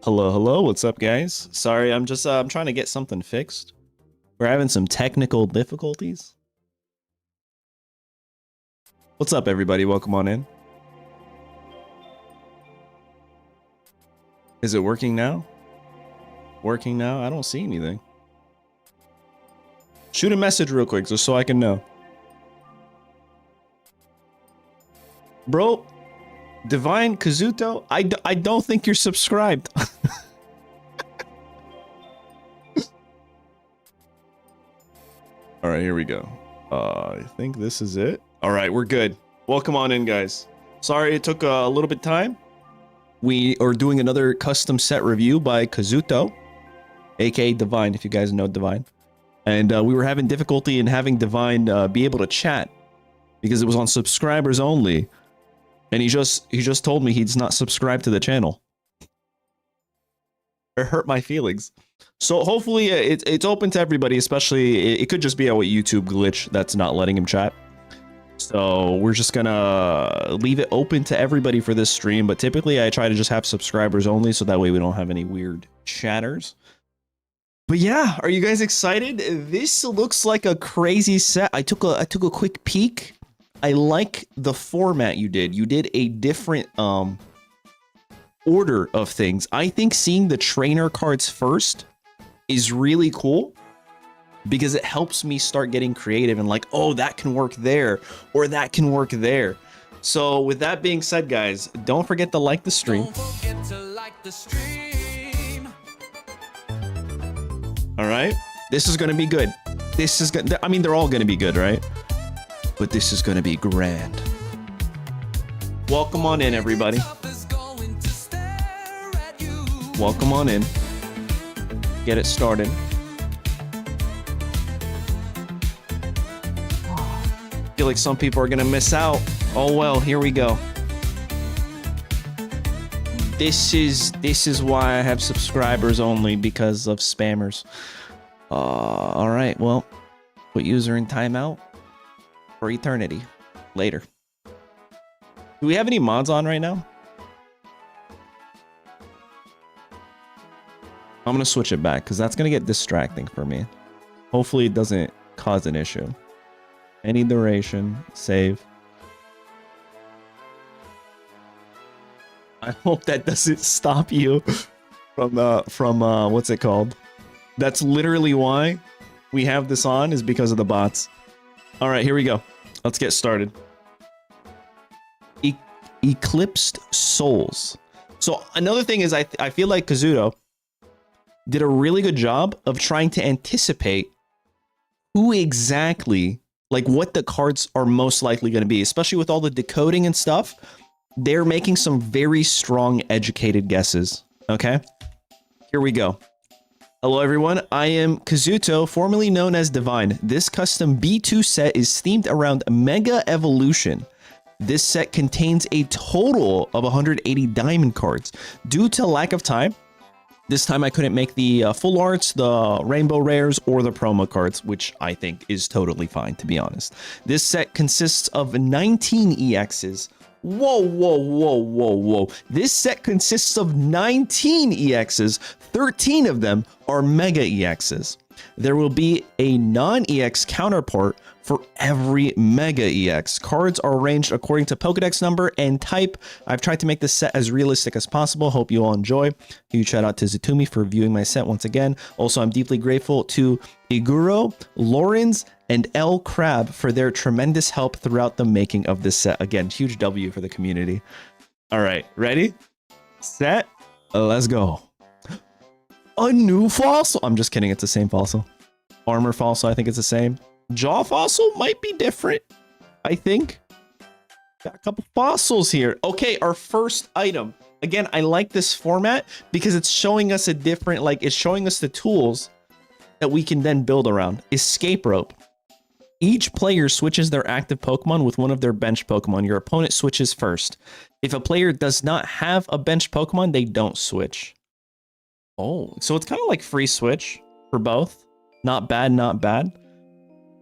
Hello, what's up, guys? Sorry, I'm just I'm trying to get something fixed. We're having some technical difficulties. What's up, everybody? Welcome on in. Is it working now? Working now? I don't see anything. Shoot a message real quick just so I can know. Bro, Divine Kazuto, I don't think you're subscribed. All right, here we go. I think this is it. All right, we're good. Welcome on in, guys. Sorry it took a little bit of time. We are doing another custom set review by Kazuto, aka Divine, if you guys know Divine. And we were having difficulty in having Divine be able to chat because it was on subscribers only. And he just told me he's not subscribed to the channel. It hurt my feelings. So hopefully it's open to everybody, especially it could just be a YouTube glitch that's not letting him chat. So we're just gonna leave it open to everybody for this stream, but typically I try to just have subscribers only so that way we don't have any weird chatters. But yeah, are you guys excited? This looks like a crazy set. I took a quick peek. I like the format you did. You did a different order of things. I think seeing the trainer cards first is really cool because it helps me start getting creative and like, oh, that can work there or that can work there. So with that being said, guys, don't forget to like the stream. All right, this is gonna be good. This is good. I mean, they're all gonna be good, right? But this is gonna be grand. Welcome on in, everybody. Welcome on in. Get it started. I feel like some people are gonna miss out. Oh well, here we go. This is why I have subscribers only, because of spammers. All right, well, put user in timeout for eternity. Later. Do we have any mods on right now? I'm gonna switch it back because that's gonna get distracting for me. Hopefully it doesn't cause an issue. Any duration, save. I hope that doesn't stop you from what's it called? That's literally why we have this on, is because of the bots. All right, here we go. Let's get started. Eclipsed Souls. So another thing is I feel like Kazuto did a really good job of trying to anticipate who exactly, like what the cards are most likely going to be, especially with all the decoding and stuff. They're making some very strong, educated guesses, okay? Here we go. Hello everyone, I am Kazuto, formerly known as Divine. This custom B2 set is themed around Mega Evolution. This set contains a total of 180 diamond cards. Due to lack of time, this time I couldn't make the full arts, the rainbow rares, or the promo cards, which I think is totally fine, to be honest. This set consists of 19 EXs. Whoa, whoa, whoa, whoa, whoa. This set consists of 19 EXs. 13 of them are Mega EXs. There will be a non-EX counterpart for every Mega EX. Cards are arranged according to Pokedex number and type. I've tried to make this set as realistic as possible. Hope you all enjoy. Huge shout out to Zatumi for viewing my set once again. Also, I'm deeply grateful to Iguro, Lorenz, and L Crab for their tremendous help throughout the making of this set. Again, huge W for the community. All right, ready, set, let's go. A new fossil. I'm just kidding. It's the same fossil. Armor fossil. I think it's the same. Jaw fossil might be different. I think. Got a couple fossils here. Okay, our first item. Again, I like this format because it's showing us a different, like, it's showing us the tools that we can then build around. Escape rope. Each player switches their active Pokemon with one of their bench Pokemon. Your opponent switches first. If a player does not have a bench Pokemon, they don't switch. Oh, so it's kind of like free switch for both. Not bad, not bad.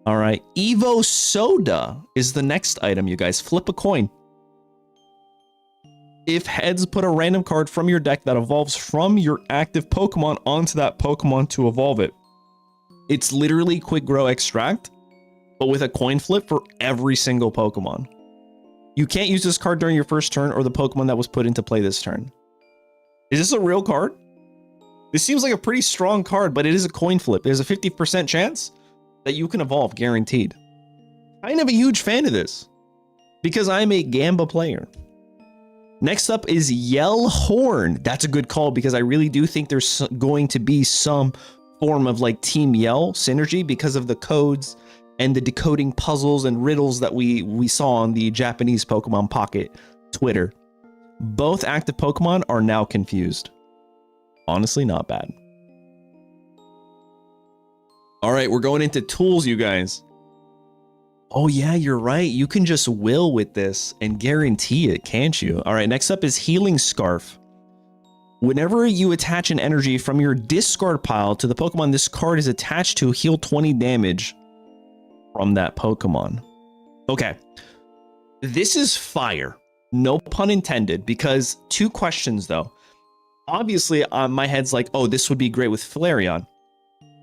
All right, Evo Soda is the next item, you guys. Flip a coin. If heads, put a random card from your deck that evolves from your active Pokemon onto that Pokemon to evolve it. It's literally Quick Grow Extract, but with a coin flip for every single Pokemon. You can't use this card during your first turn or the Pokemon that was put into play this turn. Is this a real card? This seems like a pretty strong card, but it is a coin flip. There's a 50% chance that you can evolve, guaranteed. Kind of a huge fan of this because I'm a Gamba player. Next up is Yell Horn. That's a good call because I really do think there's going to be some form of like Team Yell synergy because of the codes and the decoding puzzles and riddles that we saw on the Japanese Pokemon Pocket Twitter. Both active Pokemon are now confused. Honestly, not bad. All right, we're going into tools, you guys. Oh yeah, you're right. You can just will with this and guarantee it, can't you? All right, next up is Healing Scarf. Whenever you attach an energy from your discard pile to the Pokemon this card is attached to, heal 20 damage from that Pokemon. Okay, this is fire. No pun intended, because two questions though. Obviously, my head's like, oh, this would be great with Flareon.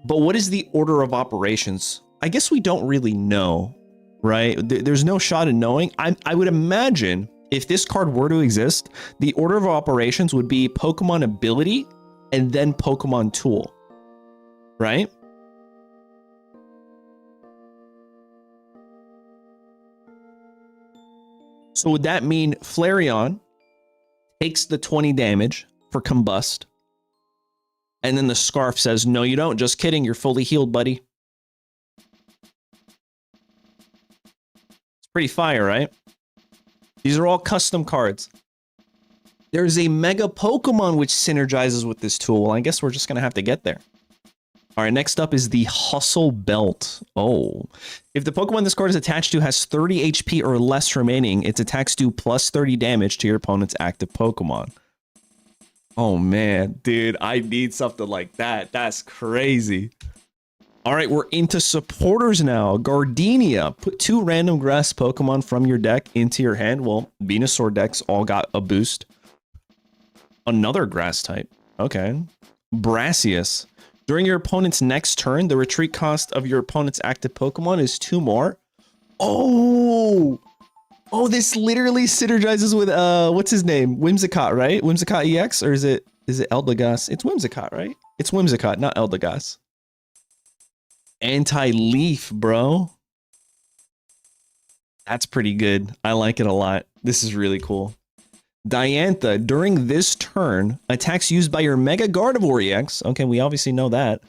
But what is the order of operations? I guess we don't really know, right? There's no shot in knowing. I would imagine if this card were to exist, the order of operations would be Pokemon ability and then Pokemon tool, right? So would that mean Flareon takes the 20 damage for Combust, and then the Scarf says, no, you don't. Just kidding. You're fully healed, buddy. It's pretty fire, right? These are all custom cards. There's a Mega Pokemon which synergizes with this tool. Well, I guess we're just going to have to get there. All right, next up is the Hustle Belt. Oh, if the Pokemon this card is attached to has 30 HP or less remaining, its attacks do plus 30 damage to your opponent's active Pokemon. Oh man, dude, I need something like that. That's crazy. All right, we're into supporters now. Gardenia. Put 2 random grass Pokemon from your deck into your hand. Well, Venusaur decks all got a boost. Another grass type. Okay. Brassius. During your opponent's next turn, the retreat cost of your opponent's active Pokemon is 2 more. Oh! Oh, this literally synergizes with what's his name? Whimsicott, right? Whimsicott EX, or is it Eldegoss? It's Whimsicott, right? It's Whimsicott, not Eldegoss. Anti-Leaf, bro. That's pretty good. I like it a lot. This is really cool. Diantha, during this turn, attacks used by your Mega Gardevoir EX. Okay, we obviously know that.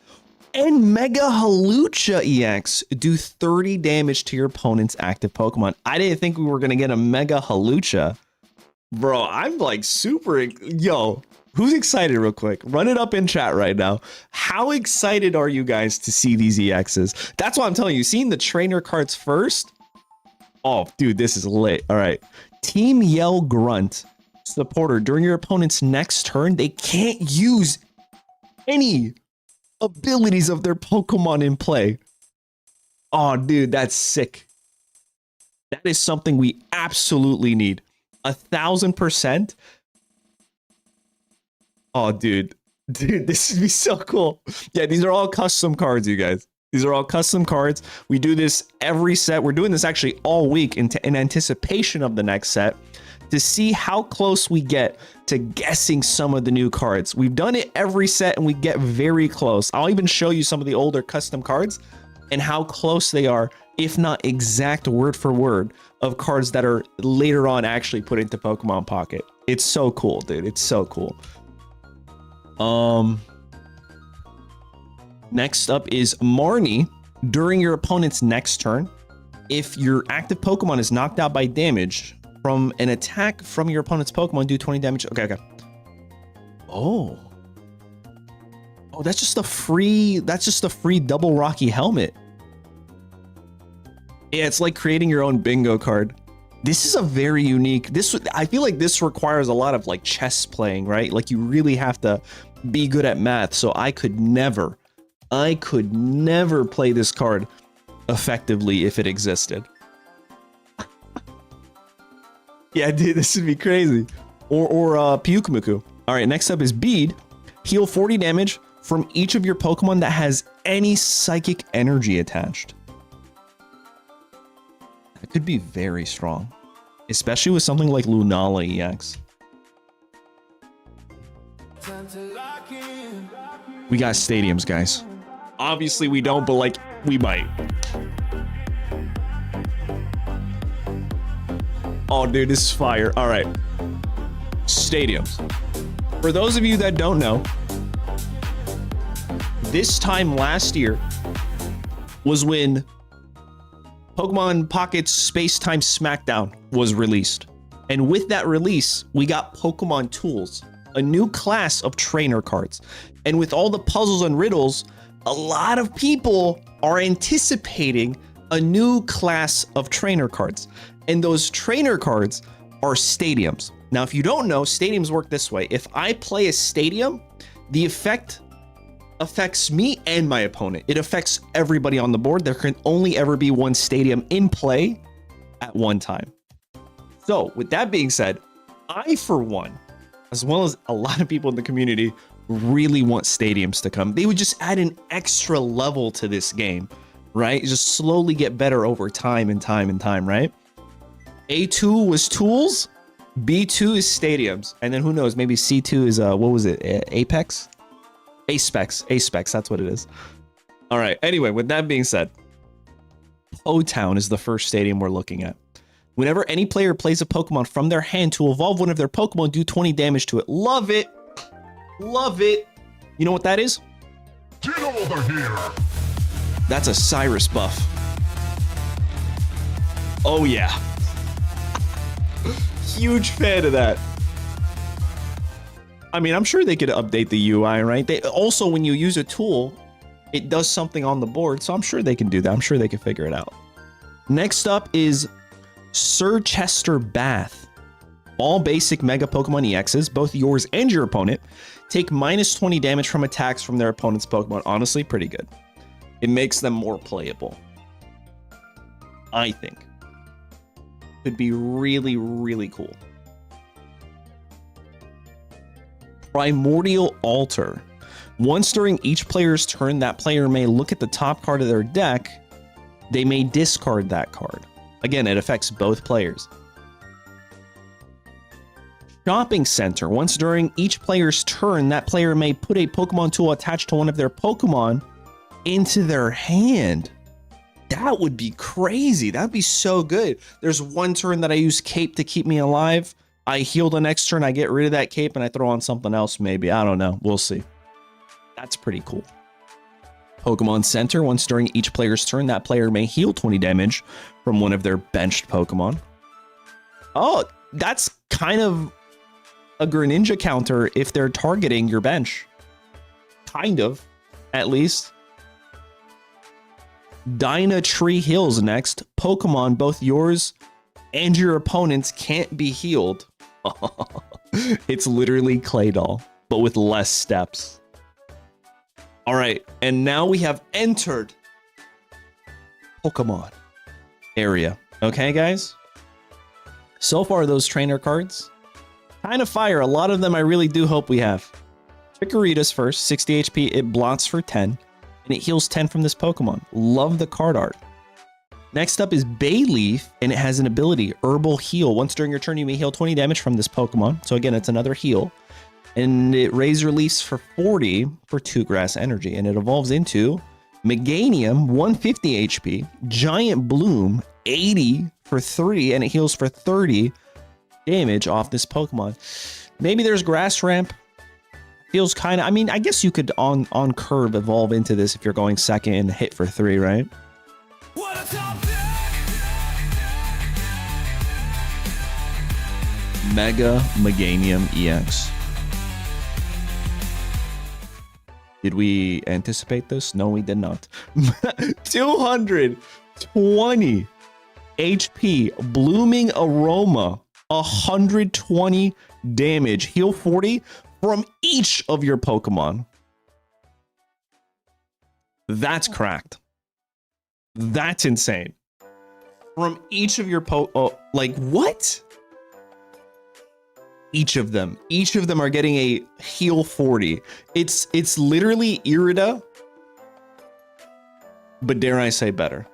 And Mega Halucha EX do 30 damage to your opponent's active Pokemon. I didn't think we were going to get a Mega Halucha. Bro, I'm like super... Yo, Who's excited real quick? Run it up in chat right now. How excited are you guys to see these EXs? That's what I'm telling you. Seeing the trainer cards first. Oh, dude, this is lit. All right. Team Yell Grunt. Supporter. During your opponent's next turn, they can't use any abilities of their Pokemon in play. Oh, dude, that's sick. That is something we absolutely need. 1000%. Oh, dude, this would be so cool. Yeah, these are all custom cards, you guys. These are all custom cards. We do this every set. We're doing this actually all week in anticipation of the next set to see how close we get to guessing some of the new cards. We've done it every set and we get very close. I'll even show you some of the older custom cards and how close they are, if not exact word for word, of cards that are later on actually put into Pokemon Pocket. It's so cool, dude. It's so cool. Next up is Marnie. During your opponent's next turn, if your active Pokemon is knocked out by damage from an attack from your opponent's Pokemon, do 20 damage. Okay. Oh, that's just a free double Rocky helmet. Yeah, it's like creating your own bingo card. This is a very unique, I feel like this requires a lot of like chess playing, right? Like you really have to be good at math. So I could never play this card effectively if it existed. Yeah, dude, this would be crazy. Or Pyukumuku. All right, next up is Bead. Heal 40 damage from each of your Pokemon that has any psychic energy attached. That could be very strong, especially with something like Lunala EX. We got stadiums, guys. Obviously we don't, but like we might. Oh, dude, this is fire. All right. Stadiums. For those of you that don't know, this time last year was when Pokemon Pocket's Space Time Smackdown was released. And with that release, we got Pokemon Tools, a new class of trainer cards. And with all the puzzles and riddles, a lot of people are anticipating a new class of trainer cards. And those trainer cards are stadiums. Now, if you don't know, stadiums work this way. If I play a stadium, the effect affects me and my opponent. It affects everybody on the board. There can only ever be one stadium in play at one time. So with that being said, I, for one, as well as a lot of people in the community, really want stadiums to come. They would just add an extra level to this game, right? Just slowly get better over time and time and time, right? A2 was tools, B2 is stadiums, and then who knows, maybe C2 is, what was it, Apex? A-Specs, that's what it is. All right, anyway, with that being said, O-Town is the first stadium we're looking at. Whenever any player plays a Pokemon from their hand to evolve one of their Pokemon, do 20 damage to it. Love it. Love it. You know what that is? Get over here. That's a Cyrus buff. Oh, yeah. Huge fan of that. I mean, I'm sure they could update the UI, right? They also, when you use a tool, it does something on the board, so I'm sure they can do that. I'm sure they can figure it out. Next up is Sir Chester Bath. All basic Mega Pokemon EXs, both yours and your opponent, take minus 20 damage from attacks from their opponent's Pokemon. Honestly, pretty good. It makes them more playable, I think. Could be really, really cool. Primordial Altar. Once during each player's turn, that player may look at the top card of their deck. They may discard that card. Again, it affects both players. Shopping Center. Once during each player's turn, that player may put a Pokemon tool attached to one of their Pokemon into their hand. That would be crazy. That'd be so good. There's one turn that I use Cape to keep me alive. I heal the next turn, I get rid of that Cape, and I throw on something else maybe. I don't know. We'll see. That's pretty cool. Pokemon Center. Once during each player's turn, that player may heal 20 damage from one of their benched Pokemon. Oh, that's kind of a Greninja counter if they're targeting your bench. Kind of, at least. Dyna Tree Heals next. Pokemon, both yours and your opponent's, can't be healed. It's literally Claydol, but with less steps. All right, and now we have entered Pokemon area. Okay, guys? So far, those trainer cards, kind of fire. A lot of them I really do hope we have. Chikorita's first, 60 HP. It blocks for 10, and it heals 10 from this Pokemon. Love the card art. Next up is Bayleaf, and it has an ability, Herbal Heal. Once during your turn, you may heal 20 damage from this Pokemon. So again, it's another heal. And it raises release for 40 for 2 grass energy. And it evolves into Meganium, 150 HP, Giant Bloom, 80 for 3, and it heals for 30 damage off this Pokemon. Maybe there's Grass Ramp. Feels kind of, I mean, I guess you could on curve evolve into this if you're going second and hit for 3, right? What a top Mega Meganium EX. Did we anticipate this? No, we did not. 220 HP, Blooming Aroma, 120 damage, heal 40 from each of your Pokemon. That's cracked. That's insane. From each of your like what? Each of them are getting a heal 40. It's literally Irida, but dare I say better.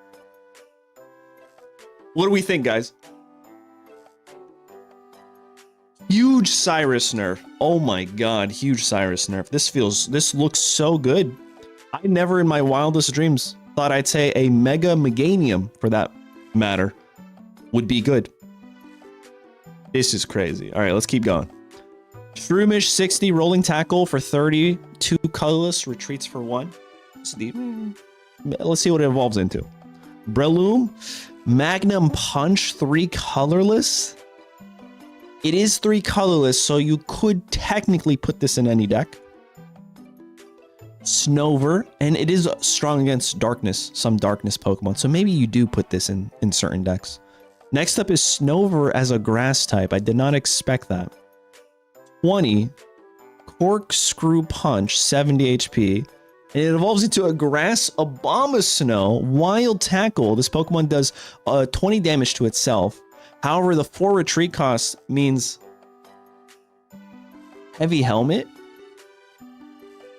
What do we think, guys? Huge Cyrus nerf. Oh my god, huge Cyrus nerf. This looks so good. I never in my wildest dreams thought I'd say a Mega Meganium, for that matter, would be good. This is crazy. All right, let's keep going. Shroomish, 60, Rolling Tackle for 30, 2 colorless, retreats for 1. Let's see what it evolves into. Breloom, Magnum Punch, 3 colorless. It is 3 colorless, so you could technically put this in any deck. Snover, and it is strong against darkness, some darkness Pokemon, so maybe you do put this in certain decks. Next up is Snover as a grass type. I did not expect that. 20, Corkscrew Punch, 70 HP, and it evolves into a grass Abomasnow, Wild Tackle. This Pokemon does 20 damage to itself. However, the 4 retreat cost means Heavy Helmet.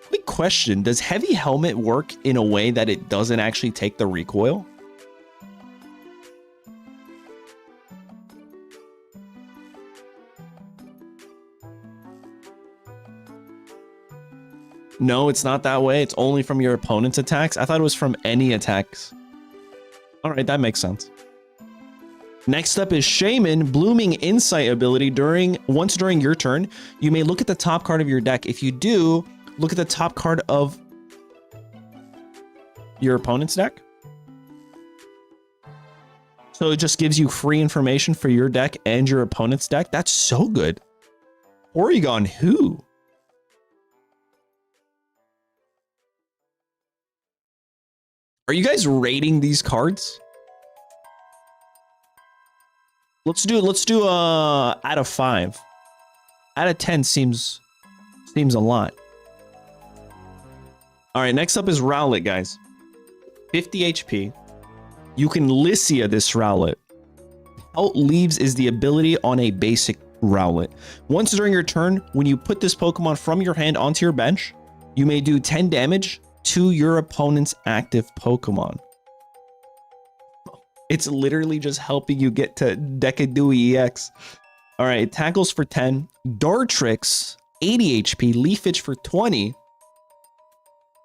Quick question, does Heavy Helmet work in a way that it doesn't actually take the recoil? No, it's not that way. It's only from your opponent's attacks. I thought it was from any attacks. All right, that makes sense. Next up is Shaman, Blooming Insight ability. Once during your turn, you may look at the top card of your deck. If you do, look at the top card of your opponent's deck. So it just gives you free information for your deck and your opponent's deck. That's so good. Porygon who? Are you guys rating these cards? Let's do out of 5. Out of 10 seems a lot. All right, next up is Rowlet, guys. 50 HP. You can Lycia this Rowlet. Outleaves is the ability on a basic Rowlet. Once during your turn, when you put this Pokemon from your hand onto your bench, you may do 10 damage to your opponent's active Pokemon. It's literally just helping you get to Decadui EX. All right, it tackles for 10. Dartrix, 80 HP. Leafage for 20.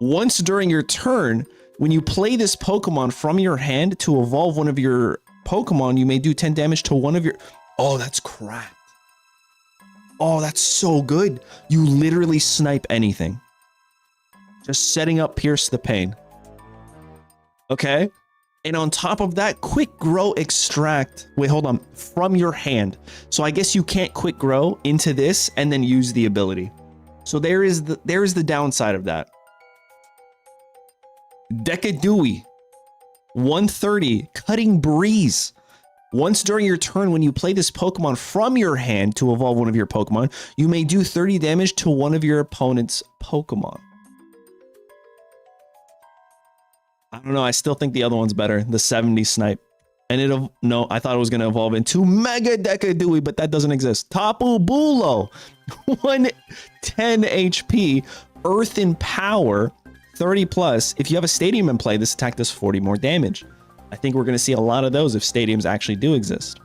Once during your turn, when you play this Pokemon from your hand to evolve one of your Pokemon, you may do 10 damage to one of your... Oh, that's cracked. Oh, that's so good. You literally snipe anything. Just setting up Pierce the Pain. Okay. And on top of that, quick grow extract. Wait, hold on. From your hand. So I guess you can't quick grow into this and then use the ability. So there is the downside of that. Decadui. 130. Cutting Breeze. Once during your turn, when you play this Pokemon from your hand to evolve one of your Pokemon, you may do 30 damage to one of your opponent's Pokemon. I don't know. I still think the other one's better. The 70 Snipe. And no, I thought it was going to evolve into Mega Decadui, but that doesn't exist. Tapu Bulo. 110 HP. Earth and Power. 30 plus. If you have a Stadium in play, this attack does 40 more damage. I think we're going to see a lot of those if stadiums actually do exist.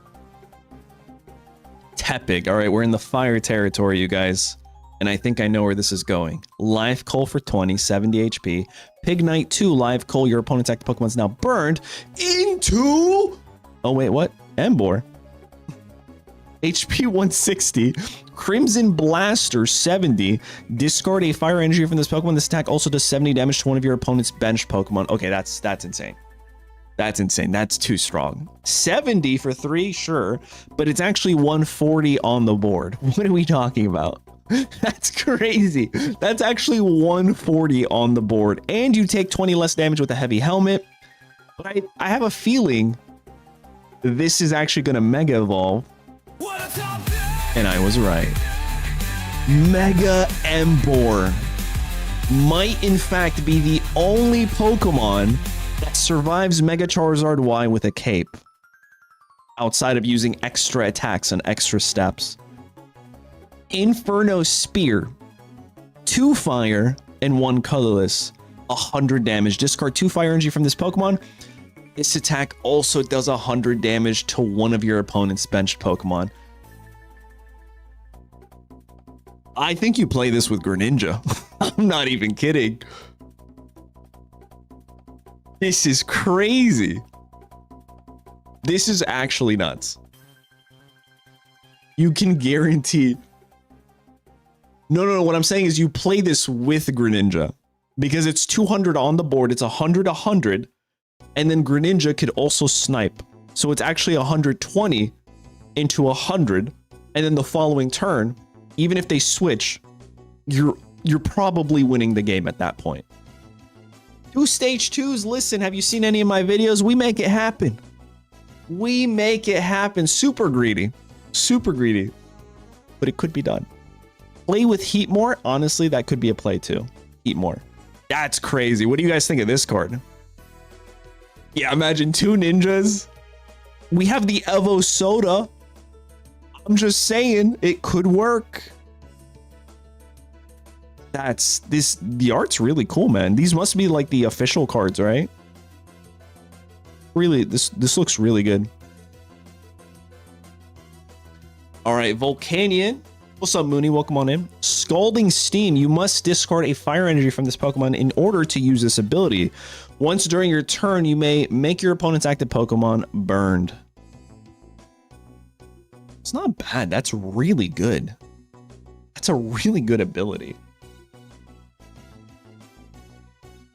Tepig. All right, we're in the fire territory, you guys. And I think I know where this is going. Live Coal for 20, 70 HP. Pignite 2, Live Coal. Your opponent's active Pokemon is now burned into... Oh, wait, what? Emboar. HP 160. Crimson Blaster 70. Discard a fire energy from this Pokemon. This attack also does 70 damage to one of your opponent's benched Pokemon. Okay, that's insane. That's insane. That's too strong. 70 for 3, sure, but it's actually 140 on the board. What are we talking about? That's crazy. That's actually 140 on the board, and you take 20 less damage with a heavy helmet. But I have a feeling this is actually going to Mega Evolve, and I was right. Mega Emboar might in fact be the only Pokemon that survives Mega Charizard Y with a cape, outside of using extra attacks and extra steps. Inferno Spear, 2 fire and 1 colorless, 100 damage. Discard 2 fire energy from this Pokemon. This attack also does 100 damage to one of your opponent's benched Pokemon. I think you play this with Greninja. I'm not even kidding. This is crazy. This is actually nuts. You can guarantee... No. What I'm saying is you play this with Greninja. Because it's 200 on the board. It's 100, 100. And then Greninja could also snipe. So it's actually 120 into 100. And then the following turn, even if they switch, you're probably winning the game at that point. 2 stage 2s. Listen, have you seen any of my videos? We make it happen. We make it happen. Super greedy. Super greedy. But it could be done. Play with Heatmore. Honestly, that could be a play too. Heatmore. That's crazy. What do you guys think of this card? Yeah, imagine 2 ninjas. We have the Evo Soda. I'm just saying, it could work. The art's really cool, man. These must be like the official cards, right? Really, this looks really good. All right, Volcanion. What's up, Mooney? Welcome on in. Scalding Steam. You must discard a fire energy from this Pokemon in order to use this ability. Once during your turn, you may make your opponent's active Pokemon burned. It's not bad. That's really good. That's a really good ability.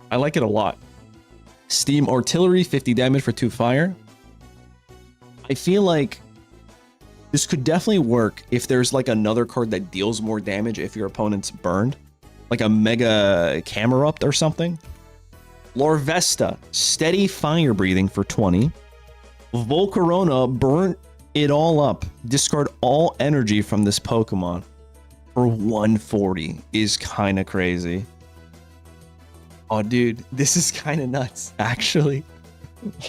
I like it a lot. Steam Artillery, 50 damage for 2 fire. I feel like this could definitely work if there's like another card that deals more damage if your opponent's burned. Like a Mega Camerupt or something. Larvesta, steady fire breathing for 20. Volcarona, burn it all up. Discard all energy from this Pokemon for 140 is kind of crazy. Oh, dude, this is kind of nuts, actually.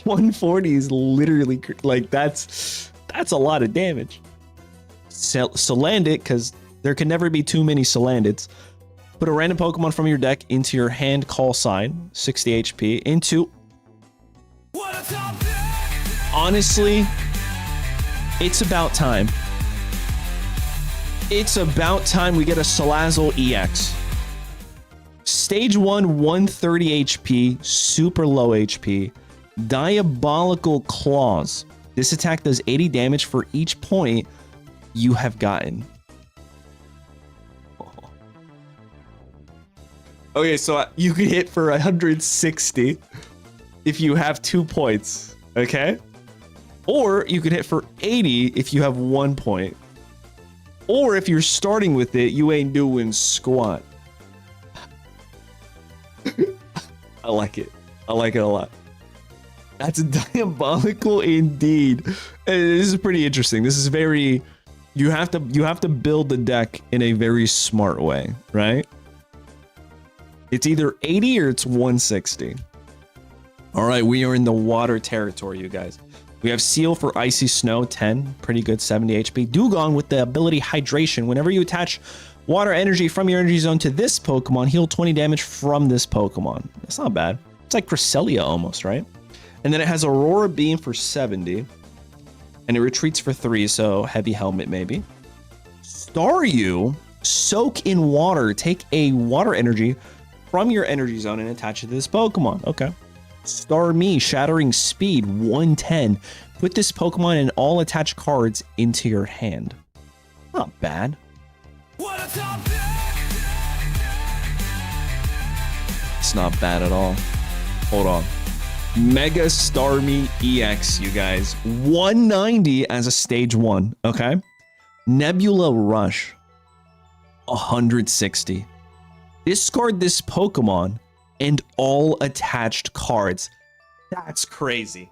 140 is literally like that's a lot of damage. Salandit, because there can never be too many Salandits. Put a random Pokemon from your deck into your hand call sign, 60 HP, into... Honestly, it's about time. It's about time we get a Salazzle EX. Stage 1, 130 HP, super low HP. Diabolical Claws. This attack does 80 damage for each point you have gotten. Okay, so you can hit for 160 if you have 2 points. Okay. Or you could hit for 80 if you have 1 point. Or if you're starting with it, you ain't doing squat. I like it. I like it a lot. That's diabolical indeed. This is pretty interesting. This is very, you have to build the deck in a very smart way, right? It's either 80 or it's 160. All right, we are in the water territory, you guys. We have Seal for Icy Snow, 10, pretty good, 70 HP. Dugong with the ability Hydration. Whenever you attach water energy from your energy zone to this Pokemon, heal 20 damage from this Pokemon. That's not bad. It's like Cresselia almost, right? And then it has Aurora Beam for 70. And it retreats for 3, so Heavy Helmet maybe. Staryu, soak in water. Take a water energy from your energy zone and attach it to this Pokemon. Okay. Starmie, Shattering Speed, 110. Put this Pokemon and all attached cards into your hand. Not bad. It's not bad at all. Hold on. Mega Starmie EX, you guys. 190 as a stage 1, okay? Nebula Rush, 160. Discard this Pokemon and all attached cards. That's crazy.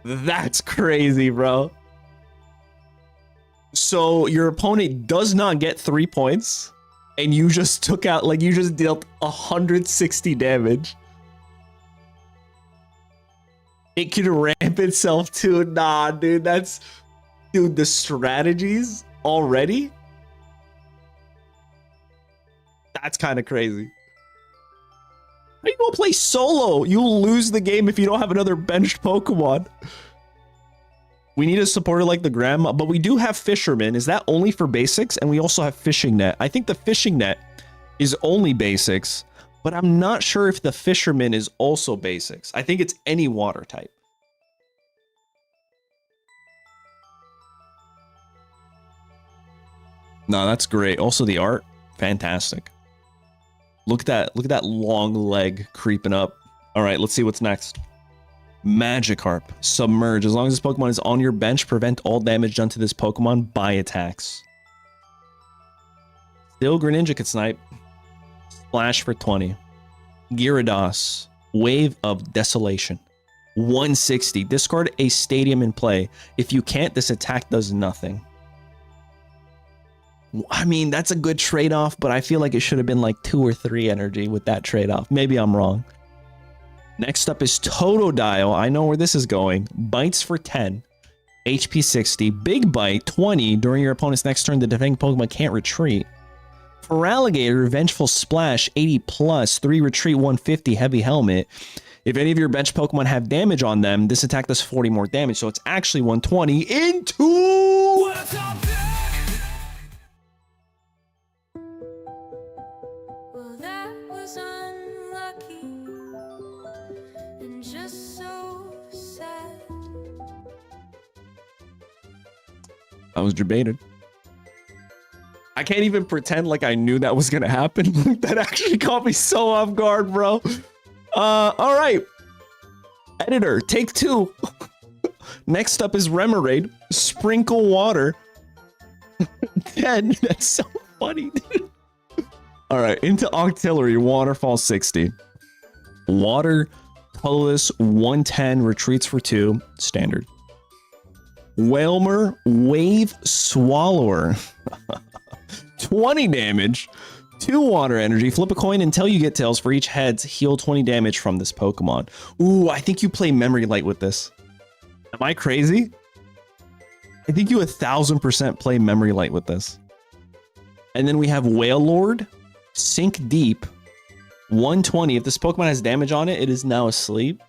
That's crazy, bro. So your opponent does not get 3 points, and you just took out, like, you just dealt 160 damage. It can ramp itself too. Nah, dude, that's... Dude, the strategies already? That's kind of crazy. How you gonna play solo? You'll lose the game if you don't have another benched Pokemon. We need a supporter like the Grandma, but we do have Fisherman. Is that only for basics? And we also have Fishing Net. I think the Fishing Net is only basics, but I'm not sure if the Fisherman is also basics. I think it's any water type. No, that's great. Also the art, fantastic. Look at that long leg creeping up. All right, let's see what's next. Magikarp, Submerge. As long as this Pokemon is on your bench, prevent all damage done to this Pokemon by attacks. Still Greninja could snipe. Splash for 20. Gyarados, Wave of Desolation. 160. Discard a stadium in play. If you can't, this attack does nothing. I mean, that's a good trade-off, but I feel like it should have been like 2 or 3 energy with that trade-off. Maybe I'm wrong. Next up is Totodile. I know where this is going. Bites for 10. HP 60. Big Bite 20. During your opponent's next turn, the defending Pokemon can't retreat. For Alligator, Vengeful Splash 80 plus. 3 retreat 150. Heavy Helmet. If any of your bench Pokemon have damage on them, this attack does 40 more damage. So it's actually 120 into... I was debated. I can't even pretend like I knew that was gonna happen. That actually caught me so off guard, bro. All right. Editor, take 2. Next up is Remoraid. Sprinkle Water. 10. That's so funny, dude. All right, into Octillery. Waterfall 60. Water, colorless, 110. Retreats for 2. Standard. Whalmer, Wave Swallower. 20 damage, 2 water energy. Flip a coin until you get tails. For each heads, heal 20 damage from this Pokemon. Ooh, I think you play Memory Light with this. Am I crazy? I think you 1000% play Memory Light with this. And then we have Whale Lord, Sink Deep, 120. If this Pokemon has damage on it, it is now asleep.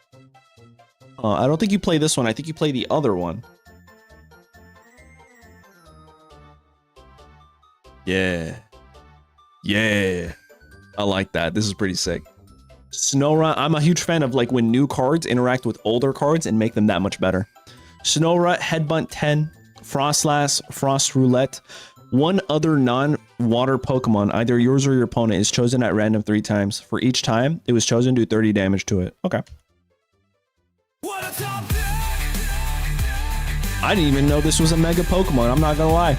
I don't think you play this one. I think you play the other one. Yeah. Yeah. I like that. This is pretty sick. Snorunt. I'm a huge fan of like when new cards interact with older cards and make them that much better. Snorunt, Headbutt 10, Frostlass, Frost Roulette. One other non-water Pokemon, either yours or your opponent, is chosen at random 3 times. For each time it was chosen, do 30 damage to it. Okay. I didn't even know this was a Mega Pokemon, I'm not gonna lie.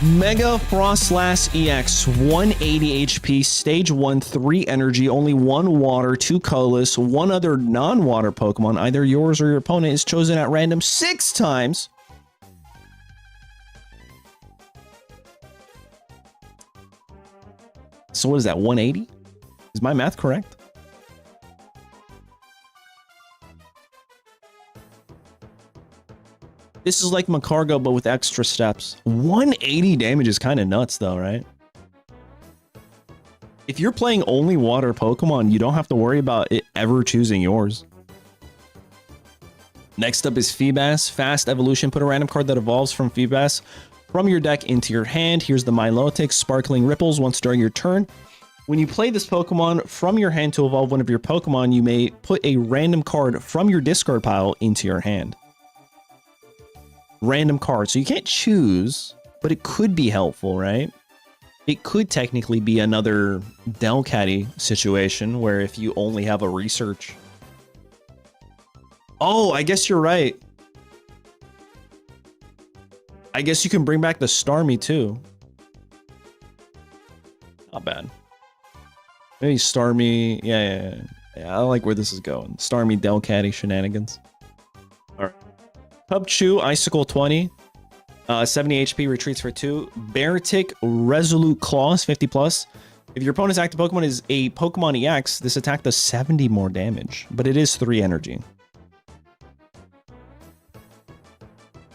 Mega Frostlass EX, 180 HP, Stage 1, 3 energy, only 1 water, 2 colorless, 1 other non-water Pokemon, either yours or your opponent, is chosen at random 6 times. So what is that, 180? Is my math correct? This is like Macargo, but with extra steps. 180 damage is kind of nuts, though, right? If you're playing only water Pokemon, you don't have to worry about it ever choosing yours. Next up is Feebas. Fast evolution. Put a random card that evolves from Feebas from your deck into your hand. Here's the Milotic, Sparkling Ripples. Once during your turn, when you play this Pokemon from your hand to evolve one of your Pokemon, you may put a random card from your discard pile into your hand. Random card. So you can't choose, but it could be helpful, right? It could technically be another Delcatty situation where if you only have a research. Oh, I guess you're right. I guess you can bring back the Starmie too. Not bad. Maybe Starmie. Yeah. I like where this is going. Starmie Delcatty shenanigans. All right. Pubchew, Icicle 20, 70 HP, retreats for 2. Beartic, Resolute Claws, 50 plus. If your opponent's active Pokemon is a Pokemon EX, this attack does 70 more damage, but it is 3 energy.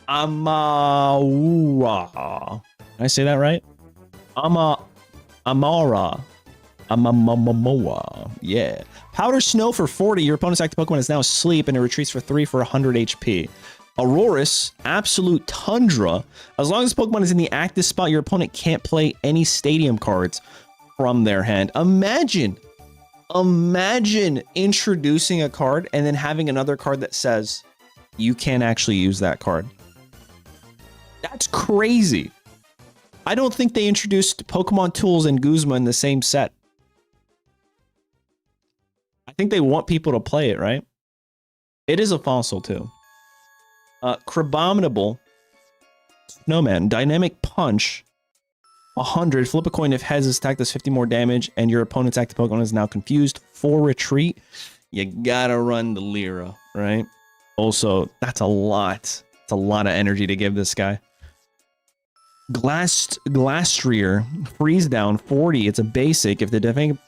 Amaura. Did I say that right? Amara. Amamoa. Yeah. Powder Snow for 40. Your opponent's active Pokemon is now asleep and it retreats for 3 for 100 HP. Aurorus, Absolute Tundra. As long as Pokemon is in the active spot, your opponent can't play any stadium cards from their hand. Imagine introducing a card and then having another card that says you can't actually use that card. That's crazy. I don't think they introduced Pokemon Tools and Guzma in the same set. I think they want people to play it, right? It is a fossil too. Crabominable Snowman, Dynamic Punch, 100. Flip a coin if heads. This attack does 50 more damage, and your opponent's active Pokemon is now confused. For retreat, you gotta run the Lyra, right? Also, that's a lot. It's a lot of energy to give this guy. Glastrier, Freeze Down, 40. It's a basic. If the defending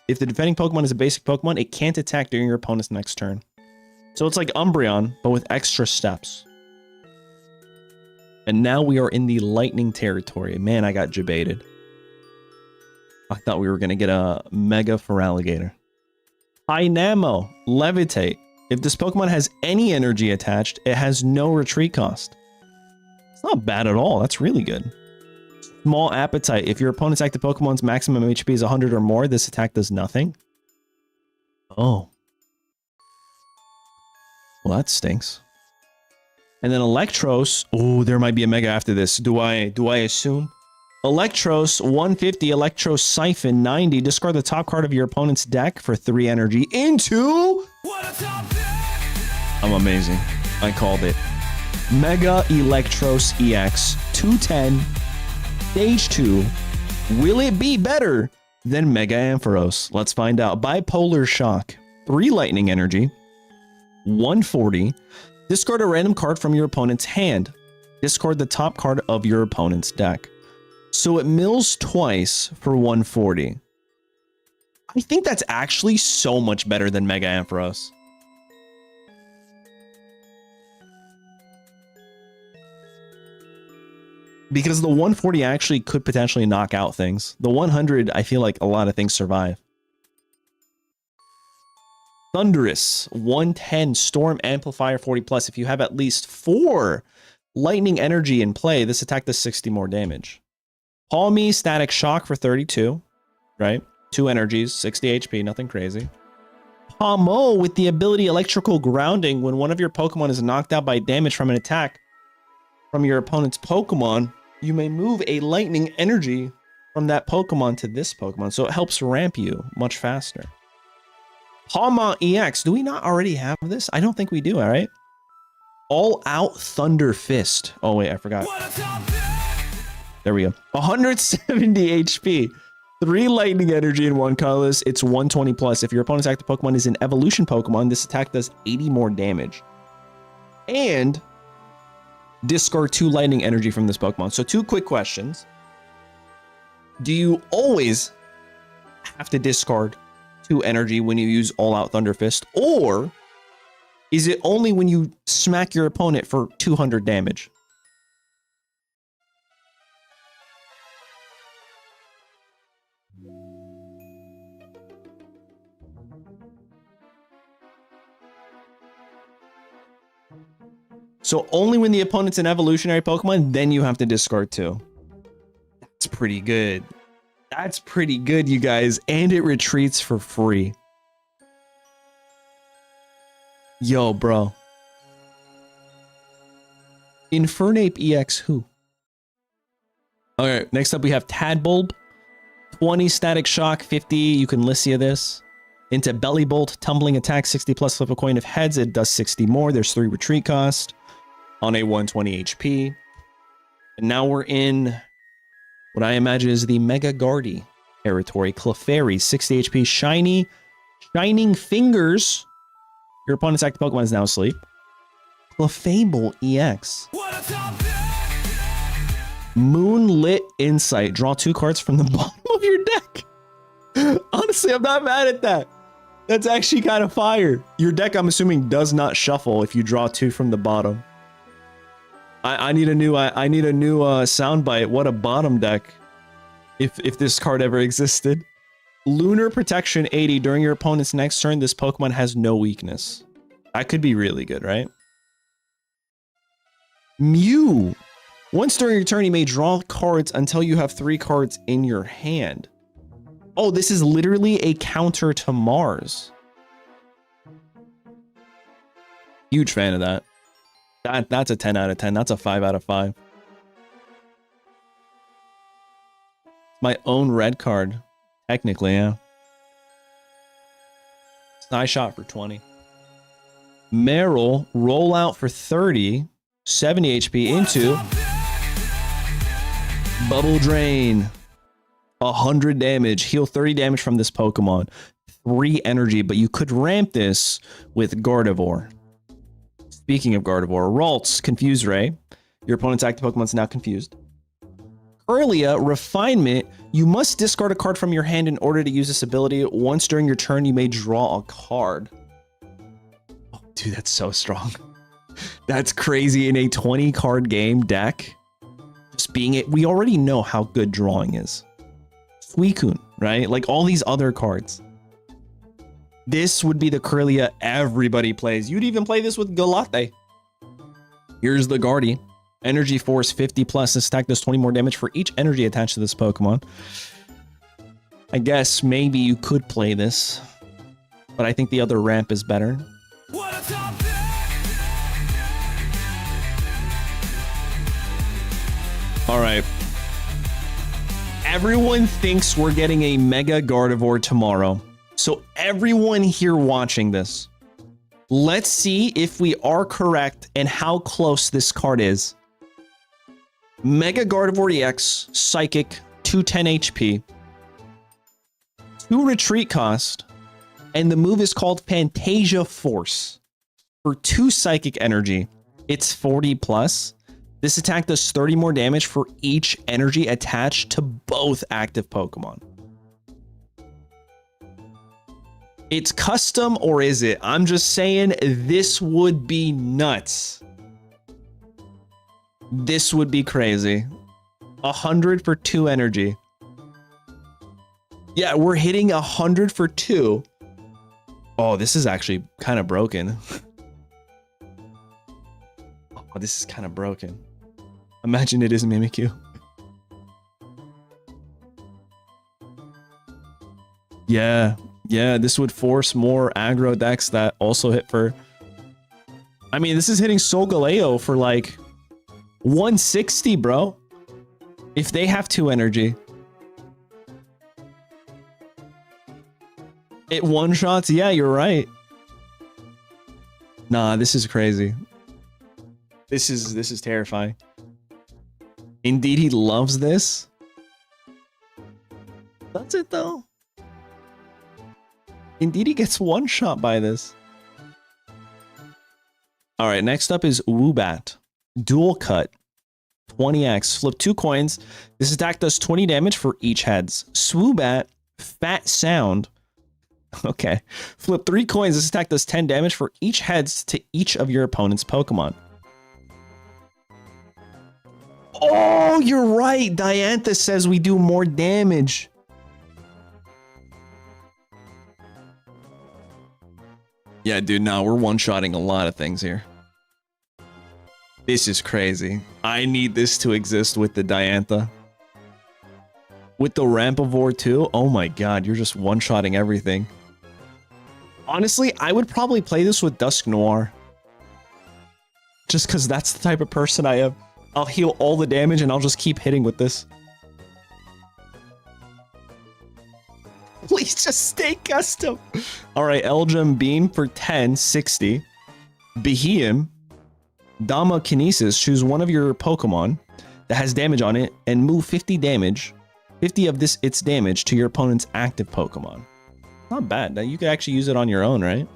Pokemon is a basic Pokemon, it can't attack during your opponent's next turn. So it's like Umbreon, but with extra steps. And now we are in the lightning territory. Man, I got debated. I thought we were going to get a Mega Feraligatr. Dynamo, Levitate. If this Pokemon has any energy attached, it has no retreat cost. It's not bad at all. That's really good. Small Appetite. If your opponent's active Pokemon's maximum HP is 100 or more, this attack does nothing. Oh. Well, that stinks. And then Electros. Oh, there might be a Mega after this. Do I assume? Electros, 150. Electros Siphon, 90. Discard the top card of your opponent's deck for 3 energy into... I'm amazing. I called it. Mega Electros EX, 210. Stage 2. Will it be better than Mega Ampharos? Let's find out. Bipolar Shock, 3 lightning energy, 140. Discard a random card from your opponent's hand. Discard the top card of your opponent's deck. So it mills twice for 140. I think that's actually so much better than Mega Ampharos. Because the 140 actually could potentially knock out things. The 100, I feel like a lot of things survive. Thunderous, 110. Storm Amplifier, 40 plus. If you have at least 4 lightning energy in play, this attack does 60 more damage. Palmy, Static Shock for 32, right? 2 energies, 60 HP, nothing crazy. Pomo with the ability Electrical Grounding. When one of your Pokemon is knocked out by damage from an attack from your opponent's Pokemon, you may move a lightning energy from that Pokemon to this Pokemon, so it helps ramp you much faster. Hama EX. Do we not already have this? I don't think we do, all right? All Out Thunder Fist. Oh, wait, I forgot. There we go. 170 HP. 3 lightning energy and 1 colorless. It's 120 plus. If your opponent's active Pokemon is an evolution Pokemon, this attack does 80 more damage. And discard 2 lightning energy from this Pokemon. So 2 quick questions. Do you always have to discard 2 energy when you use All Out Thunder Fist? Or is it only when you smack your opponent for 200 damage? So only when the opponent's an evolutionary Pokemon, then you have to discard 2. That's pretty good. That's pretty good, you guys. And it retreats for free. Yo, bro. Infernape EX who? Alright, next up we have Tadbulb. 20 Static Shock, 50. You can Lycia this. Into Belly Bolt, Tumbling Attack, 60 plus. Flip a coin of heads, it does 60 more. There's 3 retreat cost on a 120 HP. And now we're in what I imagine is the Mega Guardy territory. Clefairy, 60 HP. Shiny, Shining Fingers. Your opponent's active Pokemon is now asleep. Clefable EX. Moonlit Insight. Draw 2 cards from the bottom of your deck. Honestly, I'm not mad at that. That's actually kind of fire. Your deck, I'm assuming, does not shuffle if you draw 2 from the bottom. I need a new soundbite. What a bottom deck. If this card ever existed. Lunar Protection 80. During your opponent's next turn, this Pokemon has no weakness. That could be really good, right? Mew. Once during your turn, you may draw cards until you have 3 cards in your hand. Oh, this is literally a counter to Mars. Huge fan of that. That's a 10 out of 10. That's a 5 out of 5. My own red card. Technically, yeah. Side shot for 20. Meryl, roll out for 30. 70 HP into Bubble Drain. 100 damage. Heal 30 damage from this Pokemon. 3 energy, but you could ramp this with Gardevoir. Speaking of Gardevoir, Ralts, Confuse Ray. Your opponent's active Pokemon is now confused. Kirlia, Refinement. You must discard a card from your hand in order to use this ability. Once during your turn, you may draw a card. Oh, dude, that's so strong. That's crazy in a 20 card game deck. Just being it, we already know how good drawing is. Suicune, right? Like all these other cards. This would be the Kirlia everybody plays. You'd even play this with Galate. Here's the Guardy. Energy Force 50 plus. This attack does 20 more damage for each energy attached to this Pokemon. I guess maybe you could play this, but I think the other ramp is better. All right. Everyone thinks we're getting a Mega Gardevoir tomorrow. So everyone here watching this, let's see if we are correct and how close this card is. Mega Gardevoir EX, Psychic, 210 HP, 2 retreat cost, and the move is called Fantasia Force. For 2 Psychic energy, it's 40 plus. This attack does 30 more damage for each energy attached to both active Pokemon. It's custom, or is it? I'm just saying this would be nuts. This would be crazy. 100 for 2 energy. Yeah, we're hitting 100 for 2. Oh, this is actually kind of broken. Oh, this is kind of broken. Imagine it is Mimikyu. Yeah, this would force more aggro decks that also hit for... I mean, this is hitting Solgaleo for like 160, bro. If they have 2 energy. It one-shots? Yeah, you're right. Nah, this is crazy. This is terrifying. Indeed, he loves this. That's it, though. Indeed, he gets one-shot by this. All right, next up is Woobat. Dual Cut. 20x. Flip 2 coins. This attack does 20 damage for each heads. Swoobat. Fat Sound. Okay. Flip 3 coins. This attack does 10 damage for each heads to each of your opponent's Pokemon. Oh, you're right. Diantha says we do more damage. Yeah, dude, no, we're one-shotting a lot of things here. This is crazy. I need this to exist with the Diantha. With the Rampivore too? Oh my god, you're just one-shotting everything. Honestly, I would probably play this with Dusk Noir. Just because that's the type of person I am. I'll heal all the damage and I'll just keep hitting with this. Please just stay custom. All right, Eldrum Beam for 10, 60. Beheeyem. Dama Kinesis. Choose one of your Pokemon that has damage on it and move 50 damage. 50 of its damage to your opponent's active Pokemon. Not bad. Now you could actually use it on your own, right?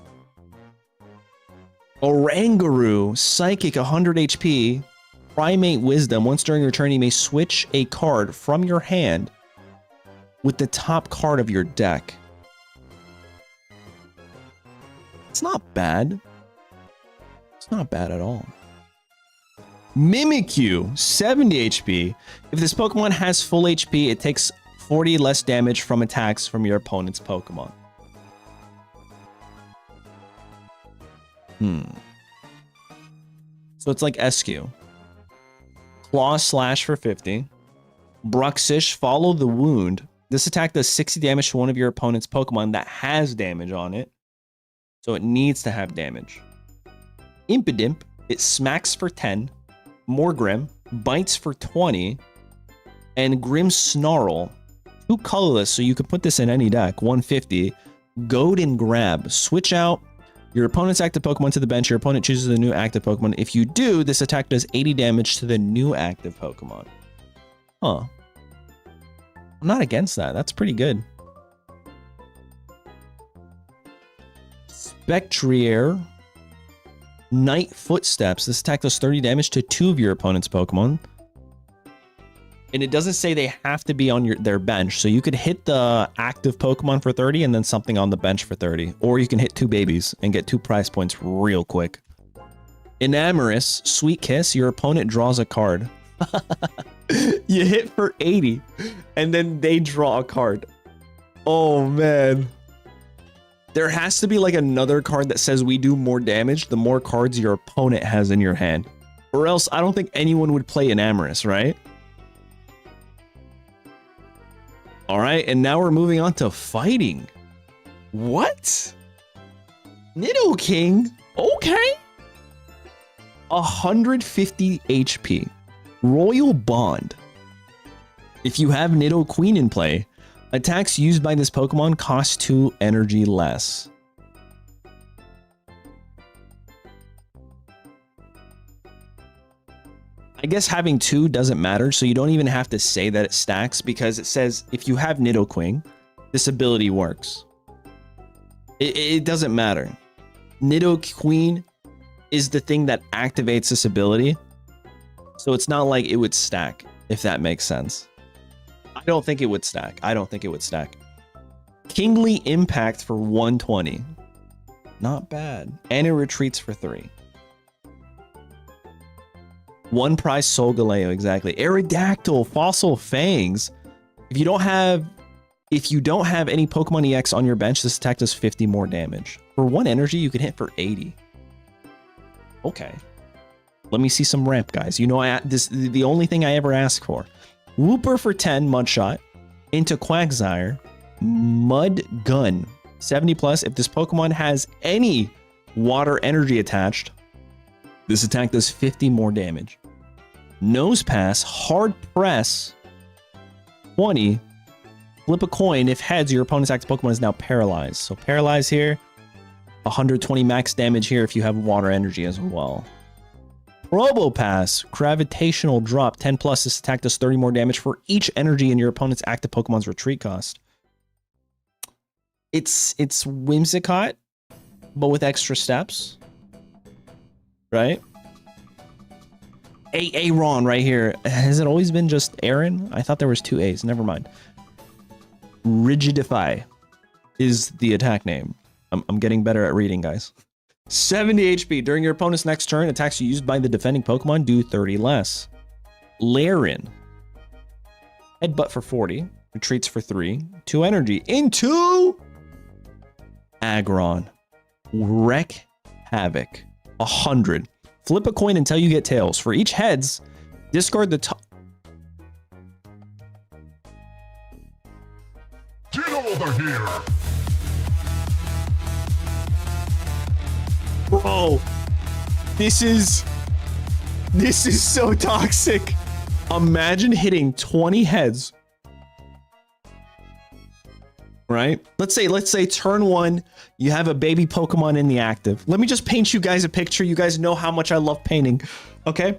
Oranguru. Psychic, 100 HP. Primate Wisdom. Once during your turn, you may switch a card from your hand with the top card of your deck. It's not bad. It's not bad at all. Mimikyu, 70 HP. If this Pokemon has full HP, it takes 40 less damage from attacks from your opponent's Pokemon. So it's like SQ. Claw Slash for 50. Bruxish, Follow the Wound. This attack does 60 damage to one of your opponent's Pokemon that has damage on it. So it needs to have damage. Impidimp, it smacks for 10. Morgrim, bites for 20. And Grimmsnarl, 2 colorless, so you can put this in any deck, 150. Goad and Grab, switch out your opponent's active Pokemon to the bench. Your opponent chooses a new active Pokemon. If you do, this attack does 80 damage to the new active Pokemon. Huh. I'm not against that. That's pretty good. Spectrier. Night Footsteps. This attack does 30 damage to 2 of your opponent's Pokemon. And it doesn't say they have to be on their bench. So you could hit the active Pokemon for 30 and then something on the bench for 30. Or you can hit 2 babies and get 2 prize points real quick. Enamorous. Sweet Kiss. Your opponent draws a card. You hit for 80 and then they draw a card. Oh man. There has to be like another card that says we do more damage the more cards your opponent has in your hand. Or else I don't think anyone would play Enamorous, right? All right, and now we're moving on to fighting. What? Nidoking? Okay. 150 HP. Royal Bond. If you have Nidoqueen in play, attacks used by this Pokemon cost 2 energy less. I guess having 2 doesn't matter, so you don't even have to say that it stacks because it says if you have Nidoqueen, this ability works. It doesn't matter. Nidoqueen is the thing that activates this ability. So it's not like it would stack, if that makes sense. I don't think it would stack. I don't think it would stack. Kingly Impact for 120. Not bad. And it retreats for 3. 1 prize Solgaleo, exactly. Aerodactyl, Fossil Fangs. If you don't have any Pokemon EX on your bench, this attack does 50 more damage. For 1 energy, you can hit for 80. Okay. Let me see some ramp, guys. You know, this is the only thing I ever ask for. Wooper for 10, Mudshot. Into Quagsire. Mud Gun. 70 plus. If this Pokemon has any water energy attached, this attack does 50 more damage. Nose Pass. Hard Press. 20. Flip a coin. If heads, your opponent's active Pokemon is now paralyzed. So paralyzed here. 120 max damage here if you have water energy as well. Probopass. Gravitational drop. 10 plus. This attack does 30 more damage for each energy in your opponent's active Pokemon's retreat cost. It's Whimsicott, but with extra steps. Right? Aaron right here. Has it always been just Aaron? I thought there was 2 A's. Never mind. Rigidify is the attack name. I'm getting better at reading, guys. 70 HP. During your opponent's next turn, attacks used by the defending Pokemon do 30 less. Laren. Headbutt for 40. Retreats for 3. 2 energy. Into Aggron. Wreck Havoc. 100. Flip a coin until you get tails. For each heads, discard the top. Get over here! Bro, this is so toxic. Imagine hitting 20 heads. Right? Let's say turn 1, you have a baby Pokemon in the active. Let me just paint you guys a picture. You guys know how much I love painting. Okay?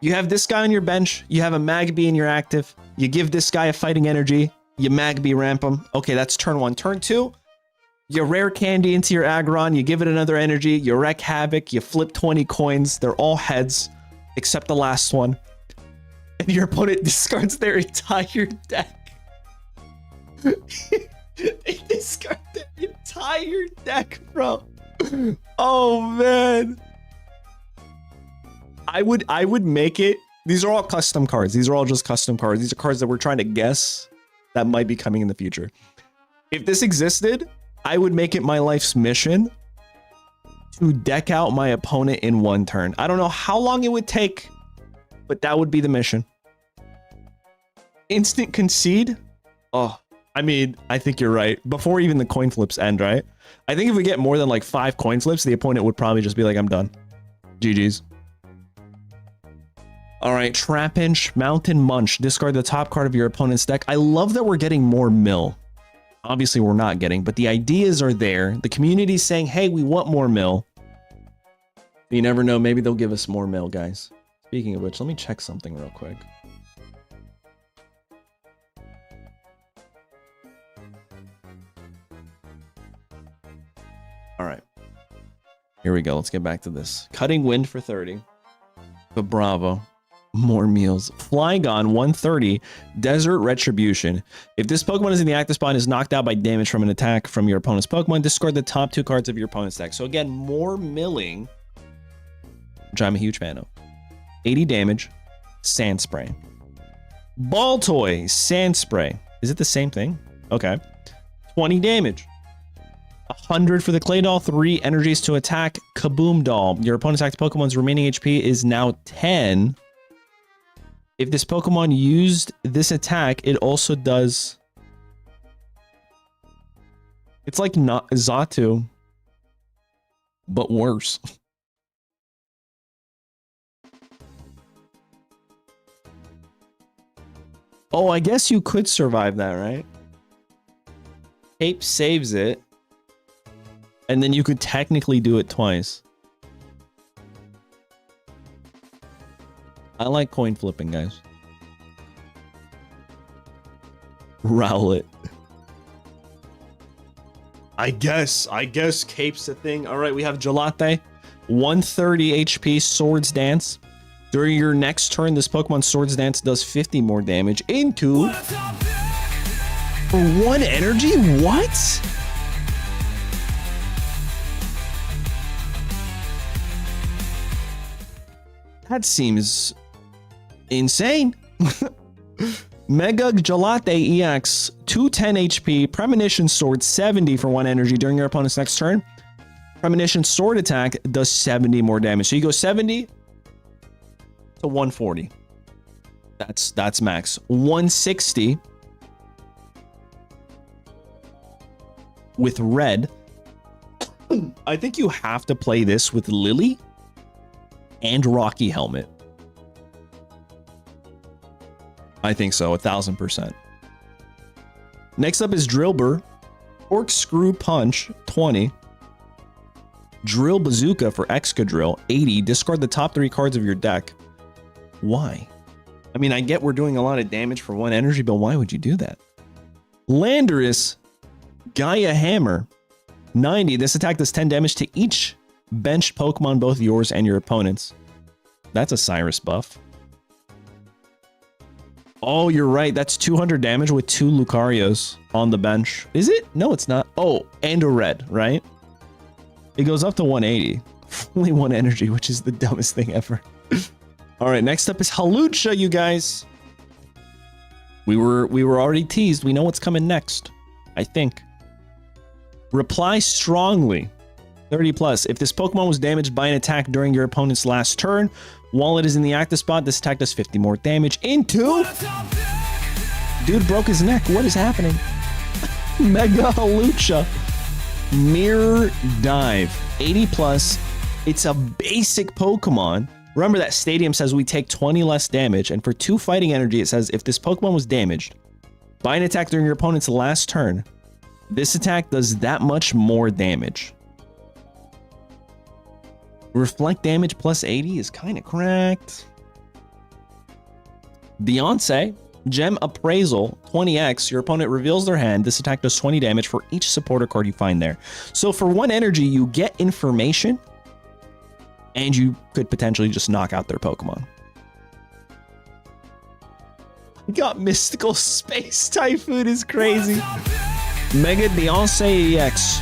You have this guy on your bench. You have a Magby in your active. You give this guy a fighting energy. You Magby ramp him. Okay, that's turn 1. Turn 2, you rare candy into your Aggron. You give it another energy. You wreck Havoc. You flip 20 coins. They're all heads, except the last one. And your opponent discards their entire deck. They discard their entire deck, bro. Oh man. I would make it. These are all custom cards. These are all just custom cards. These are cards that we're trying to guess that might be coming in the future. If this existed, I would make it my life's mission to deck out my opponent in 1 turn. I don't know how long it would take, but that would be the mission. Instant concede? Oh, I mean, I think you're right. Before even the coin flips end, right? I think if we get more than like 5 coin flips, the opponent would probably just be like, I'm done. GG's. All right, Trapinch, Mountain Munch. Discard the top card of your opponent's deck. I love that we're getting more mill. Obviously, we're not getting, but the ideas are there. The community's saying, hey, we want more mill. You never know. Maybe they'll give us more mill, guys. Speaking of which, let me check something real quick. All right. Here we go. Let's get back to this. Cutting Wind for 30. But bravo. More meals. Flygon 130. Desert Retribution. If this Pokemon is in the active spot and is knocked out by damage from an attack from your opponent's Pokemon, discard the top 2 cards of your opponent's deck. So again, more milling, which I'm a huge fan of. 80 damage. Sand Spray. Ball Toy. Sand Spray. Is it the same thing? Okay. 20 damage. 100 for the Clay Doll. 3 energies to attack. Kaboom Doll. Your opponent's active Pokemon's remaining HP is now 10. If this Pokemon used this attack, it also does... It's like not Xatu, but worse. Oh, I guess you could survive that, right? Cape saves it. And then you could technically do it twice. I like coin flipping, guys. Rowlet. I guess Cape's a thing. All right, we have Gelate. 130 HP, Swords Dance. During your next turn, this Pokemon Swords Dance does 50 more damage into... For 1 energy? What? That seems insane. Mega Gelate EX, 210 HP, Premonition Sword, 70 for 1 energy during your opponent's next turn. Premonition Sword attack does 70 more damage. So you go 70 to 140. That's max. 160 with red. I think you have to play this with Lily and Rocky Helmet. I think so, 1000%. Next up is Drillbur. Corkscrew Punch, 20. Drill Bazooka for Excadrill, 80. Discard the top 3 cards of your deck. Why? I mean, I get we're doing a lot of damage for 1 energy, but why would you do that? Landorus Gaia Hammer, 90. This attack does 10 damage to each benched Pokemon, both yours and your opponent's. That's a Cyrus buff. Oh, you're right. That's 200 damage with 2 Lucarios on the bench. Is it? No, it's not. Oh, and a red, right? It goes up to 180. Only 1 energy, which is the dumbest thing ever. All right, next up is Hawlucha, you guys. We were already teased. We know what's coming next, I think. Reply strongly. 30 plus. If this Pokemon was damaged by an attack during your opponent's last turn, while it is in the active spot, this attack does 50 more damage into... Dude broke his neck. What is happening? Mega Hawlucha. Mirror Dive. 80 plus. It's a basic Pokemon. Remember that Stadium says we take 20 less damage, and for 2 fighting energy, it says if this Pokemon was damaged by an attack during your opponent's last turn, this attack does that much more damage. Reflect damage plus 80 is kind of cracked. Beyonce, Gem Appraisal, 20x. Your opponent reveals their hand. This attack does 20 damage for each supporter card you find there. So for 1 energy, you get information, and you could potentially just knock out their Pokemon. We got Mystical Space Typhoon is crazy. Mega Beyonce EX.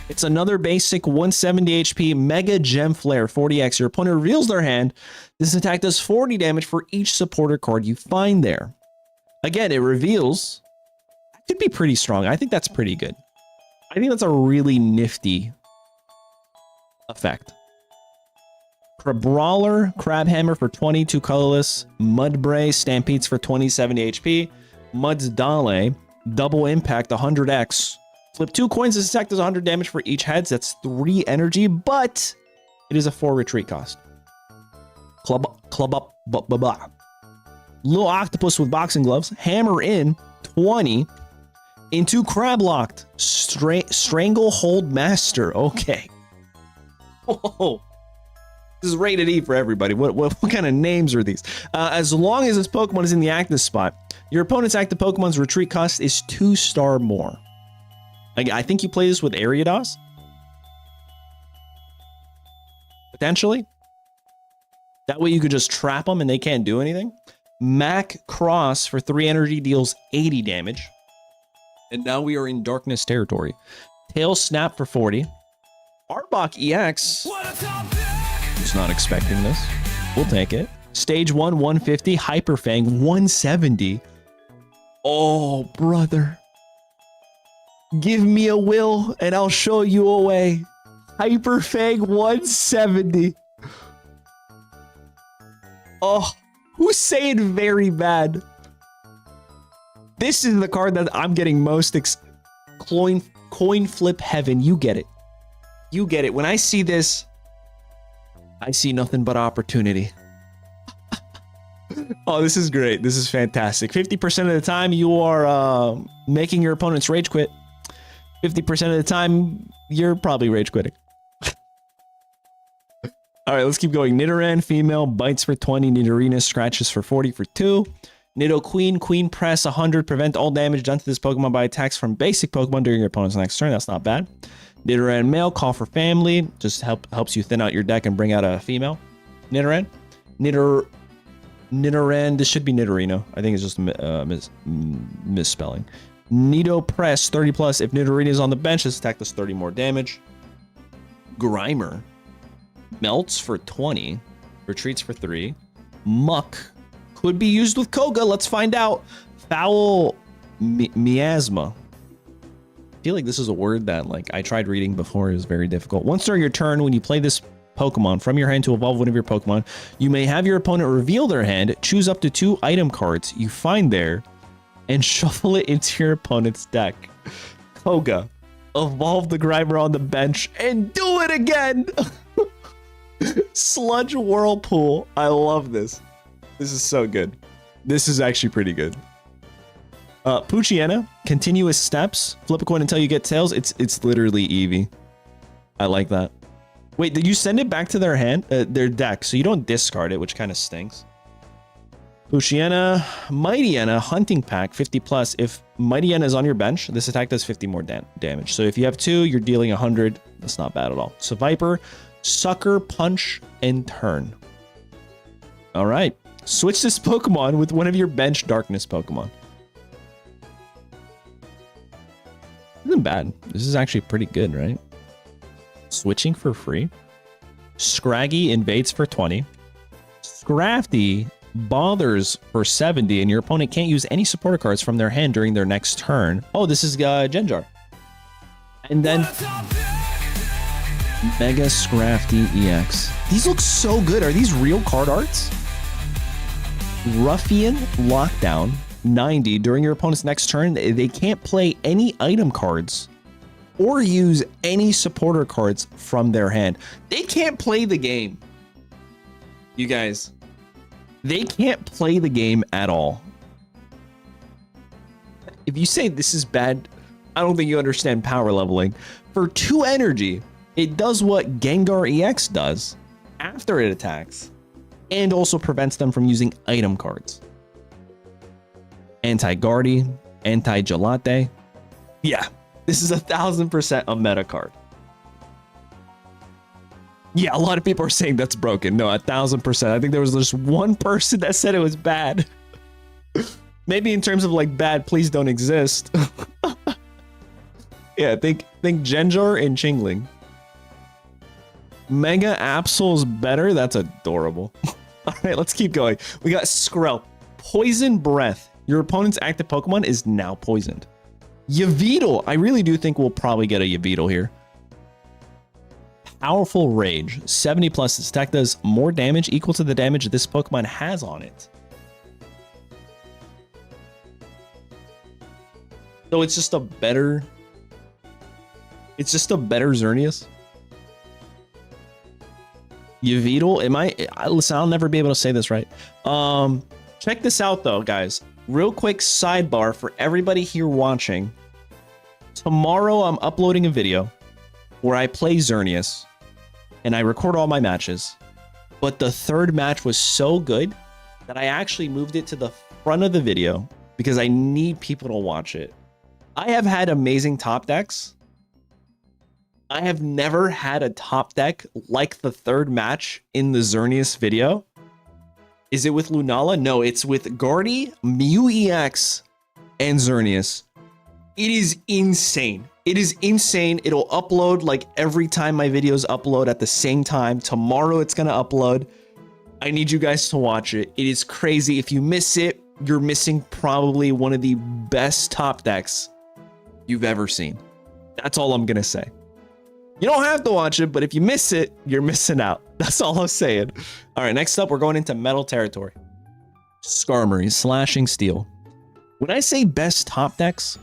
It's another basic 170 HP Mega Gem Flare 40x. Your opponent reveals their hand. This attack does 40 damage for each supporter card you find there. Again, it reveals. That could be pretty strong. I think that's pretty good. I think that's a really nifty effect. Crabrawler, Crabhammer for 20, 2 colorless. Mudbray, Stampedes for 20, 70 HP. Mudsdale, Double Impact, 100x. Flip 2 coins. This attack does 100 damage for each heads. That's 3 energy, but it is a 4 retreat cost. Club up, blah. Little Octopus with boxing gloves. Hammer in, 20. Into Crab Locked. Stranglehold Master. Okay. Whoa. This is rated E for everybody. What kind of names are these? As long as this Pokemon is in the active spot, your opponent's active Pokemon's retreat cost is 2-star more. I think you play this with Ariados. Potentially. That way you could just trap them and they can't do anything. Mac Cross for 3 energy deals 80 damage. And now we are in darkness territory. Tail Snap for 40. Arbok EX. Who's not expecting this? We'll take it. Stage 1, 150. Hyper Fang, 170. Oh, brother. Give me a will and I'll show you a way. Hyper Fang 170. Oh, who's saying very bad? This is the card that I'm getting most coin flip heaven. You get it. You get it. When I see this, I see nothing but opportunity. Oh, this is great. This is fantastic. 50% of the time you are making your opponents rage quit. 50% of the time, you're probably rage quitting. All right, let's keep going. Nidoran, female, bites for 20. Nidorina, scratches for 40 for 2. Nido Queen, Queen Press, 100. Prevent all damage done to this Pokemon by attacks from basic Pokemon during your opponent's next turn. That's not bad. Nidoran, male, call for family. Just helps you thin out your deck and bring out a female. Nidoran. Nidoran, this should be Nidorino. I think it's just misspelling. Nido Press, 30 plus. If Nidorina is on the bench, this attack does 30 more damage. Grimer. Melts for 20. Retreats for 3. Muck. Could be used with Koga. Let's find out. Foul Miasma. I feel like this is a word that I tried reading before. It was very difficult. Once during your turn, when you play this Pokemon from your hand to evolve one of your Pokemon, you may have your opponent reveal their hand, choose up to 2 item cards you find there, and shuffle it into your opponent's deck. Koga. Evolve the Grimer on the bench and do it again! Sludge Whirlpool. I love this. This is so good. This is actually pretty good. Poochyena, continuous steps. Flip a coin until you get tails. It's literally Eevee. I like that. Wait, did you send it back to their hand, their deck? So you don't discard it, which kind of stinks. Poochyena, Mightyena, Hunting Pack, 50 plus. If Mightyena is on your bench, this attack does 50 more damage. So if you have 2, you're dealing 100. That's not bad at all. So Viper, Sucker, Punch, and Turn. All right. Switch this Pokemon with one of your bench Darkness Pokemon. Isn't bad. This is actually pretty good, right? Switching for free. Scraggy invades for 20. Scrafty bothers for 70, and your opponent can't use any supporter cards from their hand during their next turn. Oh, this is Genjar. And then Mega Scrafty EX. These look so good. Are these real card arts? Ruffian Lockdown, 90. During your opponent's next turn, they can't play any item cards or use any supporter cards from their hand. They can't play the game. You guys, they can't play the game at all. If you say this is bad, I don't think you understand power leveling. For 2 energy, it does what Gengar EX does after it attacks, and also prevents them from using item cards. Anti-Guardy, Anti-Gelate. Yeah, this is 1000% a meta card. Yeah, a lot of people are saying that's broken. No, 1000%. I think there was just one person that said it was bad. Maybe in terms of like bad, please don't exist. Yeah, think Genjar and Chingling. Mega Absol's better? That's adorable. All right, let's keep going. We got Skrill. Poison Breath. Your opponent's active Pokemon is now poisoned. Yveltal. I really do think we'll probably get a Yveltal here. Powerful Rage. 70 plus. This attack does more damage equal to the damage this Pokemon has on it. So it's just a better... It's just a better Xerneas. Yveltal, listen, I'll never be able to say this right. Check this out though, guys. Real quick sidebar for everybody here watching. Tomorrow I'm uploading a video where I play Xerneas and I record all my matches. But the third match was so good that I actually moved it to the front of the video because I need people to watch it. I have had amazing top decks. I have never had a top deck like the third match in the Xerneas video. Is it with Lunala? No, it's with Guardy, Mew EX, and Xerneas. It is insane. It is insane. It'll upload like every time my videos upload at the same time. Tomorrow it's gonna upload. I need you guys to watch it. It is crazy. If you miss it, you're missing probably one of the best top decks you've ever seen. That's all I'm gonna say. You don't have to watch it, but if you miss it, you're missing out. That's all I'm saying. All right, next up, we're going into metal territory. Skarmory, Slashing Steel. When I say best top decks,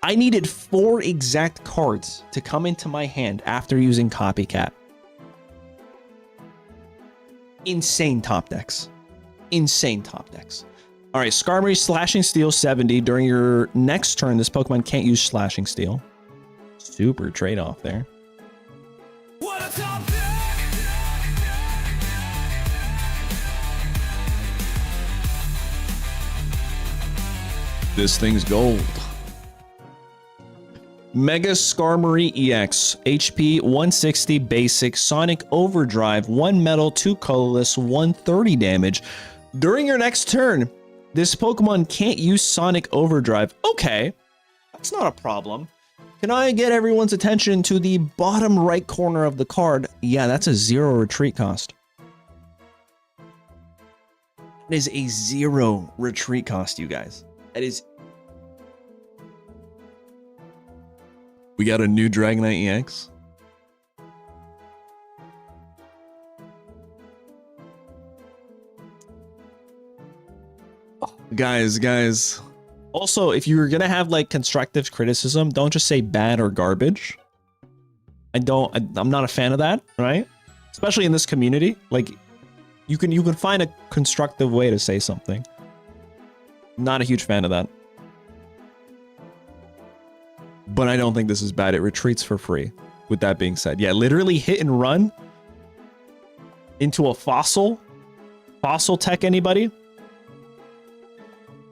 I needed 4 exact cards to come into my hand after using Copycat. Insane top decks. Insane top decks. All right, Skarmory, Slashing Steel, 70. During your next turn, this Pokemon can't use Slashing Steel. Super trade-off there. What a top pick! This thing's gold. Mega Skarmory EX. HP 160 basic. Sonic Overdrive. 1 metal, 2 colorless, 130 damage. During your next turn, this Pokemon can't use Sonic Overdrive. Okay, that's not a problem. Can I get everyone's attention to the bottom right corner of the card? Yeah, that's a 0 retreat cost. That is a 0 retreat cost, you guys. That is... We got a new Dragonite EX. Guys. Also, if you're gonna have like constructive criticism, don't just say bad or garbage. I'm not a fan of that, right? Especially in this community. Like, you can find a constructive way to say something. Not a huge fan of that. but I don't think this is bad. It retreats for free. With that being said, yeah, literally hit and run into a fossil tech. Anybody?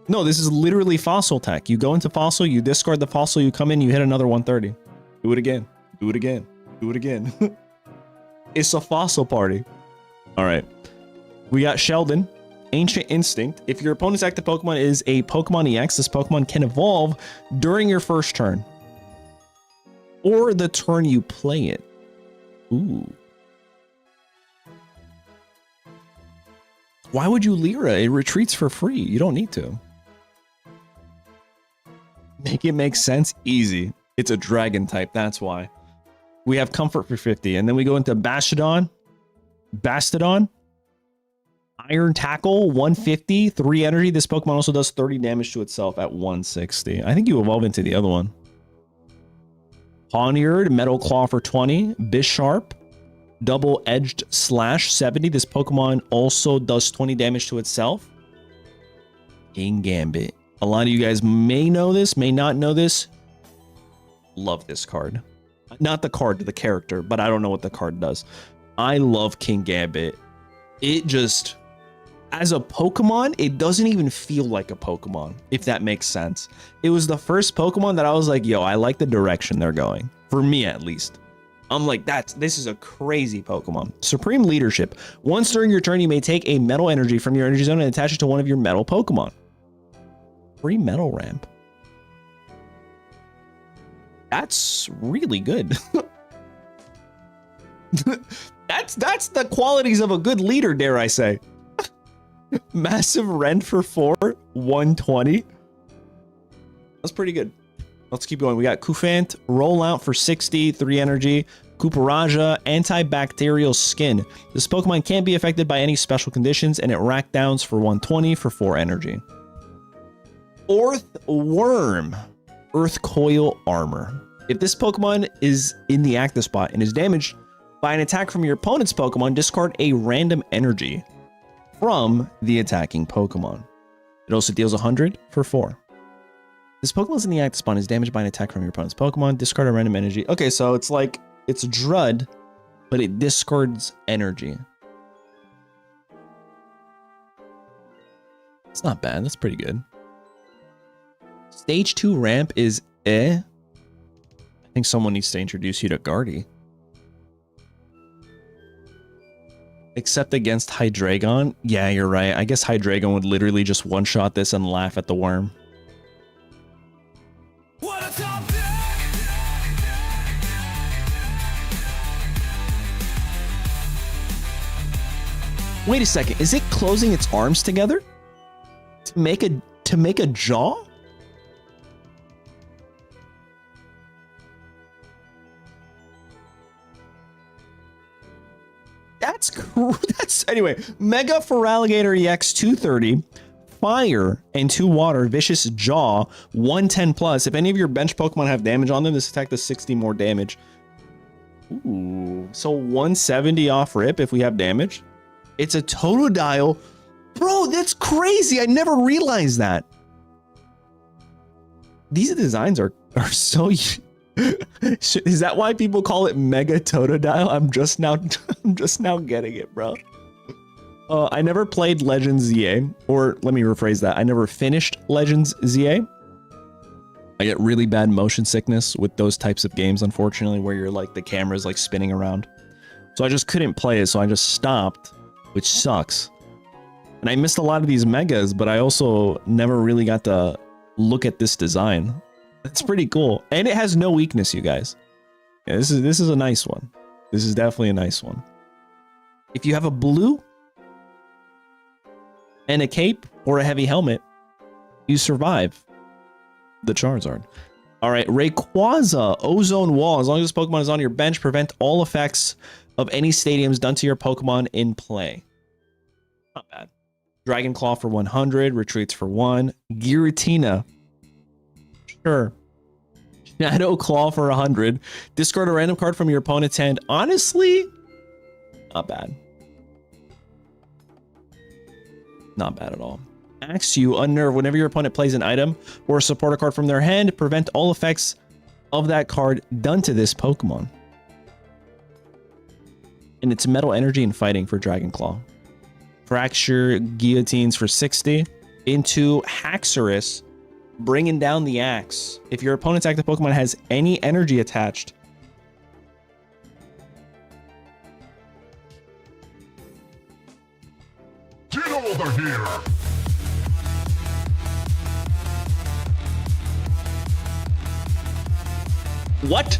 No, this is literally fossil tech. You go into fossil, you discard the fossil, you come in, you hit another 130. Do it again. Do it again. Do it again. It's a fossil party. All right. We got Sheldon, Ancient Instinct. If your opponent's active Pokemon is a Pokemon EX, this Pokemon can evolve during your first turn or the turn you play it. Ooh. Why would you Lyra? It retreats for free. You don't need to. Make it make sense? Easy. It's a dragon type. That's why. We have Comfort for 50. And then we go into Bastodon. Iron Tackle, 150. 3 energy. This Pokemon also does 30 damage to itself at 160. I think you evolve into the other one. Pawniard, Metal Claw for 20. Bisharp, Double-Edged Slash, 70. This Pokemon also does 20 damage to itself. King Gambit. A lot of you guys may know this, may not know this. Love this card. Not the card, the character, but I don't know what the card does. I love King Gambit. It just, as a Pokemon, it doesn't even feel like a Pokemon, if that makes sense. It was the first Pokemon that I was like, yo, I like the direction they're going. For me, at least. I'm like, this is a crazy Pokemon. Supreme Leadership. Once during your turn, you may take a metal energy from your energy zone and attach it to one of your metal Pokemon. Free metal ramp. That's really good. That's the qualities of a good leader, dare I say. Massive Rend for 4, 120. That's pretty good. Let's keep going. We got Kufant, Rollout for 60, 3 energy. Kuparaja, Antibacterial Skin. This Pokemon can't be affected by any special conditions, and it rack downs for 120 for 4 energy. Worm, Earth Coil Armor. If this Pokemon is in the active spot and is damaged by an attack from your opponent's Pokemon, discard a random energy from the attacking Pokemon. It also deals 100 for 4. This Pokemon's in the active spot and is damaged by an attack from your opponent's Pokemon, discard a random energy. Okay, so it's like, it's Drud, but it discards energy. It's not bad, that's pretty good. Stage 2 ramp is I think someone needs to introduce you to Guardy. Except against Hydreigon. Yeah, you're right. I guess Hydreigon would literally just one-shot this and laugh at the worm. Wait a second. Is it closing its arms together to make a jaw? That's anyway. Mega Feraligatr EX 230, Fire and 2 Water, Vicious Jaw, 110 plus. If any of your bench Pokemon have damage on them, this attack does 60 more damage. Ooh, so 170 off rip if we have damage. It's a Totodile. Bro, that's crazy. I never realized that. These designs are so... Is that why people call it Mega Totodile? I'm just now getting it, bro. I never played Legends ZA, or let me rephrase that. I never finished Legends ZA. I get really bad motion sickness with those types of games, unfortunately, where you're like the camera's like spinning around. So I just couldn't play it, so I just stopped, which sucks. And I missed a lot of these megas, but I also never really got to look at this design. It's pretty cool. And it has no weakness, you guys. Yeah, this is a nice one. This is definitely a nice one. If you have a blue and a cape or a heavy helmet, you survive the Charizard. All right, Rayquaza, Ozone Wall. As long as this Pokemon is on your bench, prevent all effects of any stadiums done to your Pokemon in play. Not bad. Dragon Claw for 100, retreats for 1. Giratina. Sure. Shadow Claw for 100. Discard a random card from your opponent's hand. Honestly, not bad. Not bad at all. Axe you, Unnerve. Whenever your opponent plays an item or a supporter card from their hand, prevent all effects of that card done to this Pokemon. And it's Metal Energy and Fighting for Dragon Claw. Fracture Guillotines for 60. Into Haxorus, bringing down the axe. If your opponent's active Pokemon has any energy attached, Get over here! what?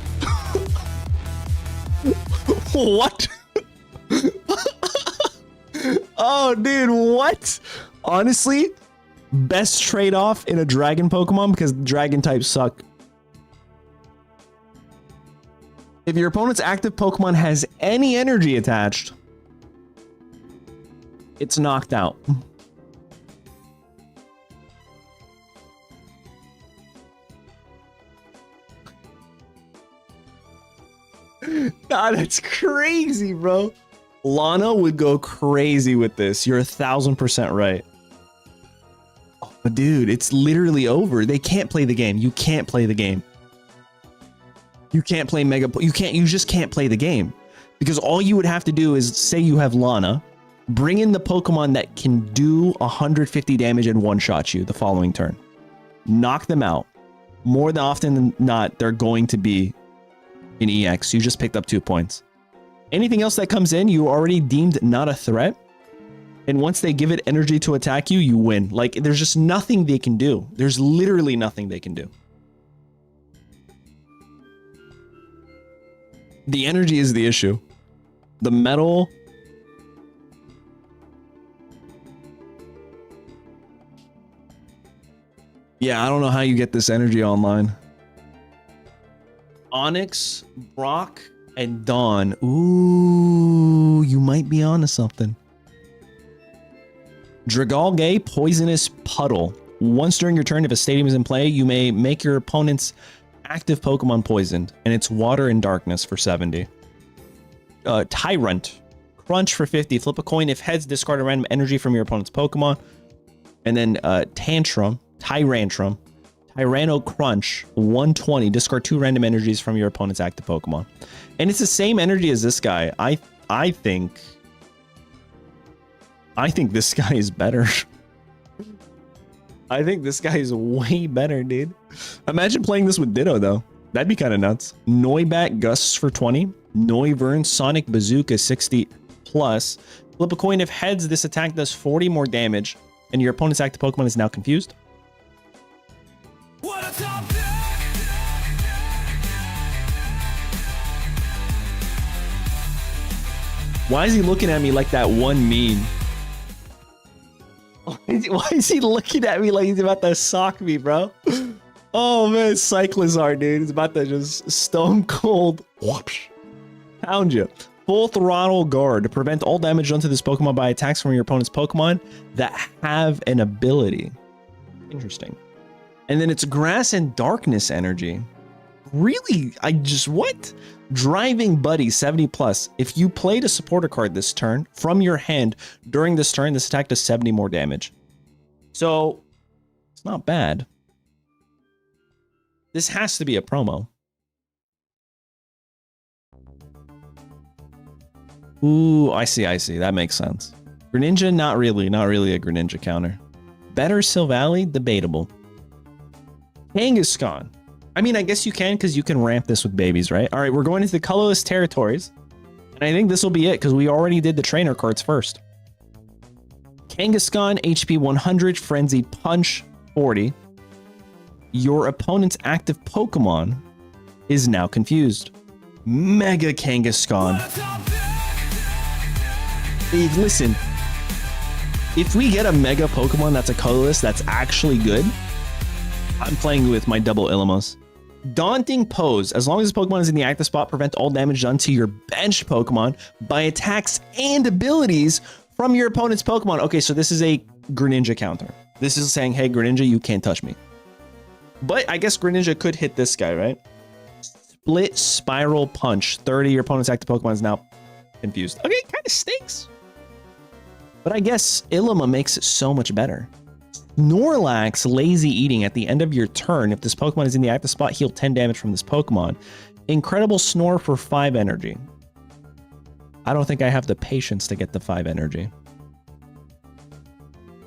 What? Oh, dude, what? Honestly, best trade-off in a dragon Pokemon because dragon types suck. If your opponent's active Pokemon has any energy attached, it's knocked out. God, that's crazy, bro. Lana would go crazy with this. You're 1000% right. Oh, but dude, it's literally over. They can't play the game. You can't play the game. You can't play Mega. You just can't play the game. Because all you would have to do is say you have Lana, bring in the Pokemon that can do 150 damage and one-shot you the following turn. Knock them out. More than often than not, they're going to be in EX. You just picked up 2 points. Anything else that comes in, you already deemed not a threat. And once they give it energy to attack you, you win. Like, there's just nothing they can do. There's literally nothing they can do. The energy is the issue. The metal... Yeah, I don't know how you get this energy online. Onyx, Brock, and Dawn. Ooh, you might be onto something. Dragalge, Poisonous Puddle. Once during your turn, if a stadium is in play, you may make your opponent's active Pokemon poisoned, and it's Water and Darkness for 70. Tyrant, Crunch for 50. Flip a coin. If heads, discard a random energy from your opponent's Pokemon. And then Tyrantrum, Tyranno Crunch, 120. Discard 2 random energies from your opponent's active Pokemon. And it's the same energy as this guy. I think this guy is better. I think this guy is way better, dude. Imagine playing this with Ditto, though. That'd be kind of nuts. Noibat Gusts for 20. Noivern Sonic Bazooka 60 plus. Flip a coin. If heads, this attack does 40 more damage, and your opponent's active Pokemon is now confused. What a top pick! Why is he looking at me like that one meme? Why is he looking at me like he's about to sock me, bro? Oh man, Cyclizar, dude. He's about to just stone cold whoosh, pound you. Full Throttle Guard to prevent all damage done to this Pokemon by attacks from your opponent's Pokemon that have an ability. Interesting. And then it's Grass and Darkness energy. Really? What? Driving Buddy, 70 plus. If you played a supporter card this turn from your hand during this turn, this attack does 70 more damage. So, it's not bad. This has to be a promo. Ooh, I see. That makes sense. Greninja, not really a Greninja counter. Better Silvally, debatable. Kangaskhan. I mean, I guess you can because you can ramp this with babies, right? All right, we're going into the colorless territories. And I think this will be it because we already did the trainer cards first. Kangaskhan, HP 100, Frenzy Punch 40. Your opponent's active Pokemon is now confused. Mega Kangaskhan. Listen, if we get a Mega Pokemon that's a colorless that's actually good, I'm playing with my double Illumos. Daunting Pose. As long as this Pokemon is in the active spot, prevent all damage done to your bench Pokemon by attacks and abilities from your opponent's Pokemon. Okay, so this is a Greninja counter. This is saying, hey, Greninja, you can't touch me. But I guess Greninja could hit this guy, right? Split Spiral Punch. 30. Your opponent's active Pokemon is now confused. Okay, kind of stinks. But I guess Illuma makes it so much better. Snorlax Lazy Eating at the end of your turn. If this Pokemon is in the active spot, heal 10 damage from this Pokemon. Incredible Snore for 5 energy. I don't think I have the patience to get the 5 energy.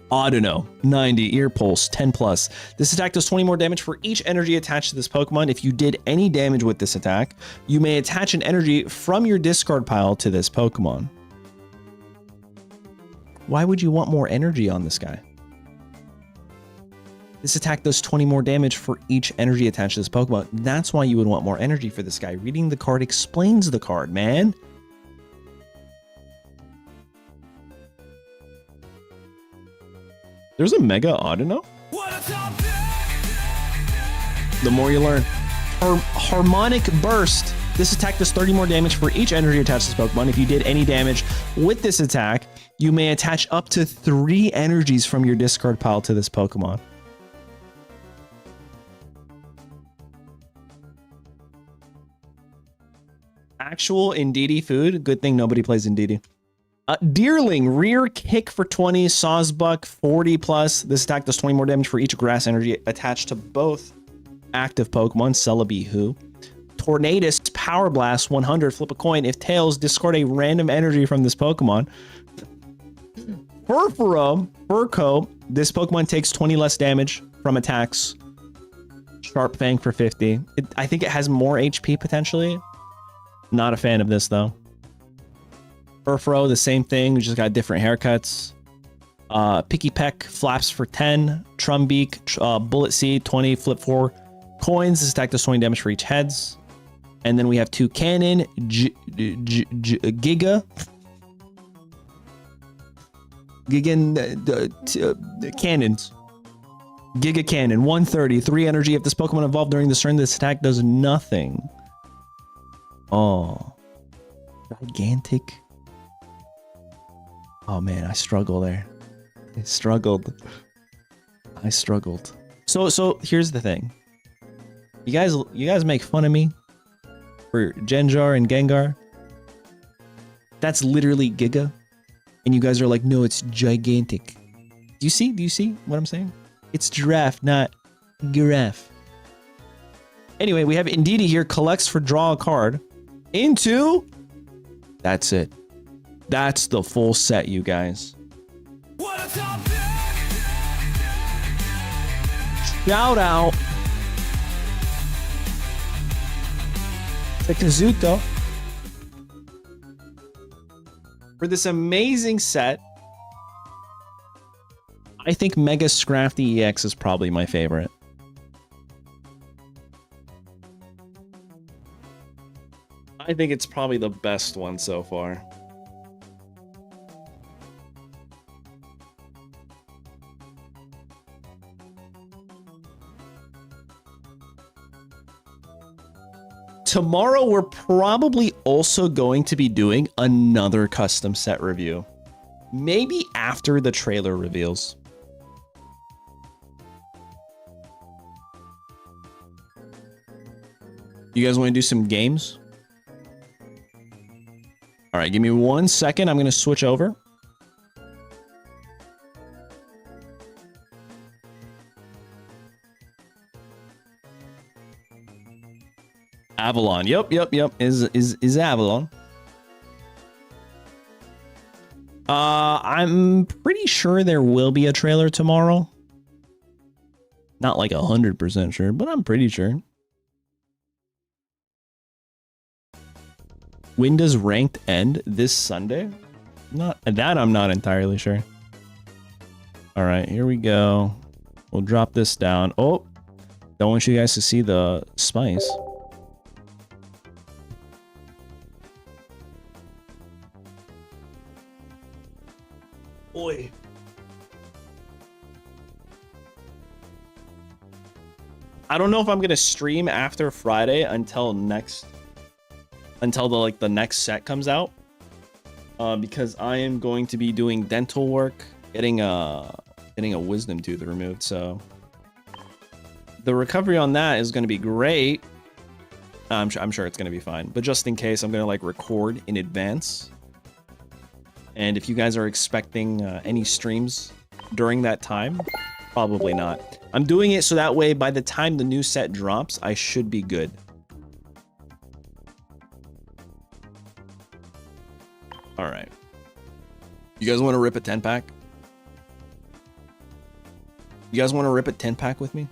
Audino, 90, Ear Pulse, 10 plus. This attack does 20 more damage for each energy attached to this Pokemon. If you did any damage with this attack, you may attach an energy from your discard pile to this Pokemon. Why would you want more energy on this guy? This attack does 20 more damage for each energy attached to this Pokemon. That's why you would want more energy for this guy. Reading the card explains the card, man. There's a Mega Audino? The more you learn. Harmonic Burst. This attack does 30 more damage for each energy attached to this Pokemon. If you did any damage with this attack, you may attach up to 3 energies from your discard pile to this Pokemon. Actual Indeedee food. Good thing nobody plays Indeedee. Deerling, rear kick for 20, Sawsbuck 40 plus. This attack does 20 more damage for each grass energy attached to both active Pokemon. Celebi Who. Tornadus, Power Blast 100, flip a coin. If tails, discard a random energy from this Pokemon. Furco, this Pokemon takes 20 less damage from attacks. Sharp Fang for 50. I think it has more HP potentially. Not a fan of this though. Furfro, the same thing. We just got different haircuts. Picky Peck, Flaps for 10. Trumbeak, Bullet Seed, 20. Flip 4 coins. This attack does 20 damage for each heads. And then we have 2 Cannon. Giga. Cannons. Giga Cannon, 130. 3 energy. If this Pokemon evolved during this turn, this attack does nothing. Oh. Gigantic. Oh man, I struggle there. I struggled. So here's the thing. You guys make fun of me for Genjar and Gengar. That's literally Giga. And you guys are like, no, it's gigantic. Do you see what I'm saying? It's giraffe, not giraffe. Anyway, we have Indeedee here, collects for draw a card into. That's it. That's the full set, you guys. Shout out to Kazuto for this amazing set. I think Mega Scrafty EX is probably my favorite. I think it's probably the best one so far. Tomorrow, we're probably also going to be doing another custom set review. Maybe after the trailer reveals. You guys want to do some games? All right, give me 1 second. I'm going to switch over. Avalon. Yep. Is Avalon. I'm pretty sure there will be a trailer tomorrow. Not like 100% sure, but I'm pretty sure. When does ranked end? This Sunday? I'm not entirely sure. All right, here we go. We'll drop this down. Oh, don't want you guys to see the spice. Oi. I don't know if I'm gonna stream after Friday until the next set comes out, because I am going to be doing dental work, getting a wisdom tooth removed. So the recovery on that is going to be great. I'm sure it's going to be fine, but just in case, I'm going to like record in advance. And if you guys are expecting any streams during that time, Probably not. I'm doing it so that way by the time the new set drops, I should be good. All right. You guys want to rip a 10-pack? You guys want to rip a 10-pack with me?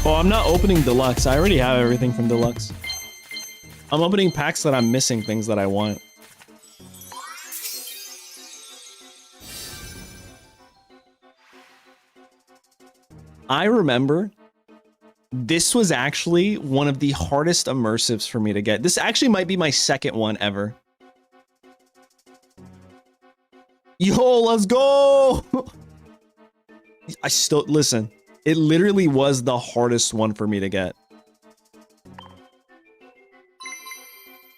Oh, I'm not opening Deluxe. I already have everything from Deluxe. I'm opening packs that I'm missing things that I want. I remember this was actually one of the hardest immersives for me to get. This actually might be my second one ever. Yo, let's go! I still, listen, it literally was the hardest one for me to get.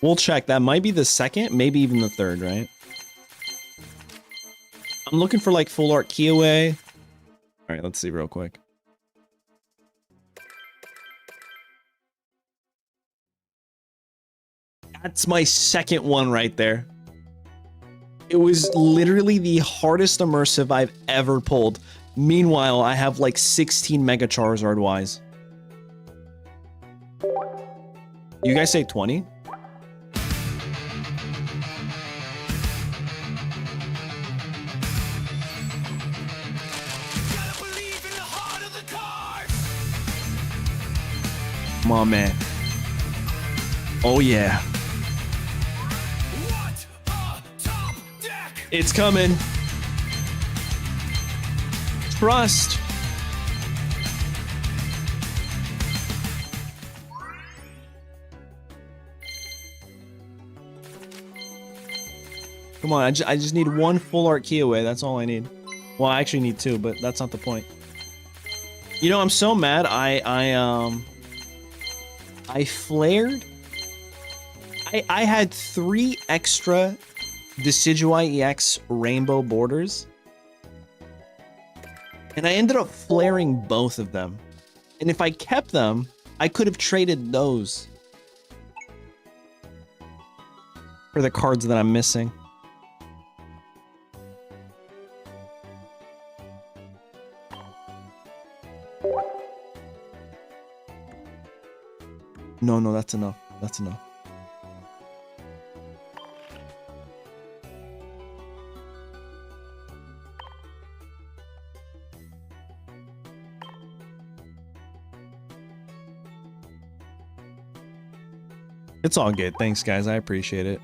We'll check. That might be the second, maybe even the third, right? I'm looking for like full art Keyaway. All right, let's see real quick. That's my second one right there. It was literally the hardest immersive I've ever pulled. Meanwhile, I have like 16 Mega Charizard Ys. You guys say 20? Come on, man. Oh, yeah. It's coming. Trust. Come on, I just need one full art Keyaway. That's all I need. Well, I actually need two, but that's not the point. You know, I'm so mad. I flared. I had 3 extra Decidueye EX rainbow borders. And I ended up flaring both of them. And if I kept them, I could have traded those for the cards that I'm missing. No, that's enough. That's enough. It's all good. Thanks, guys. I appreciate it.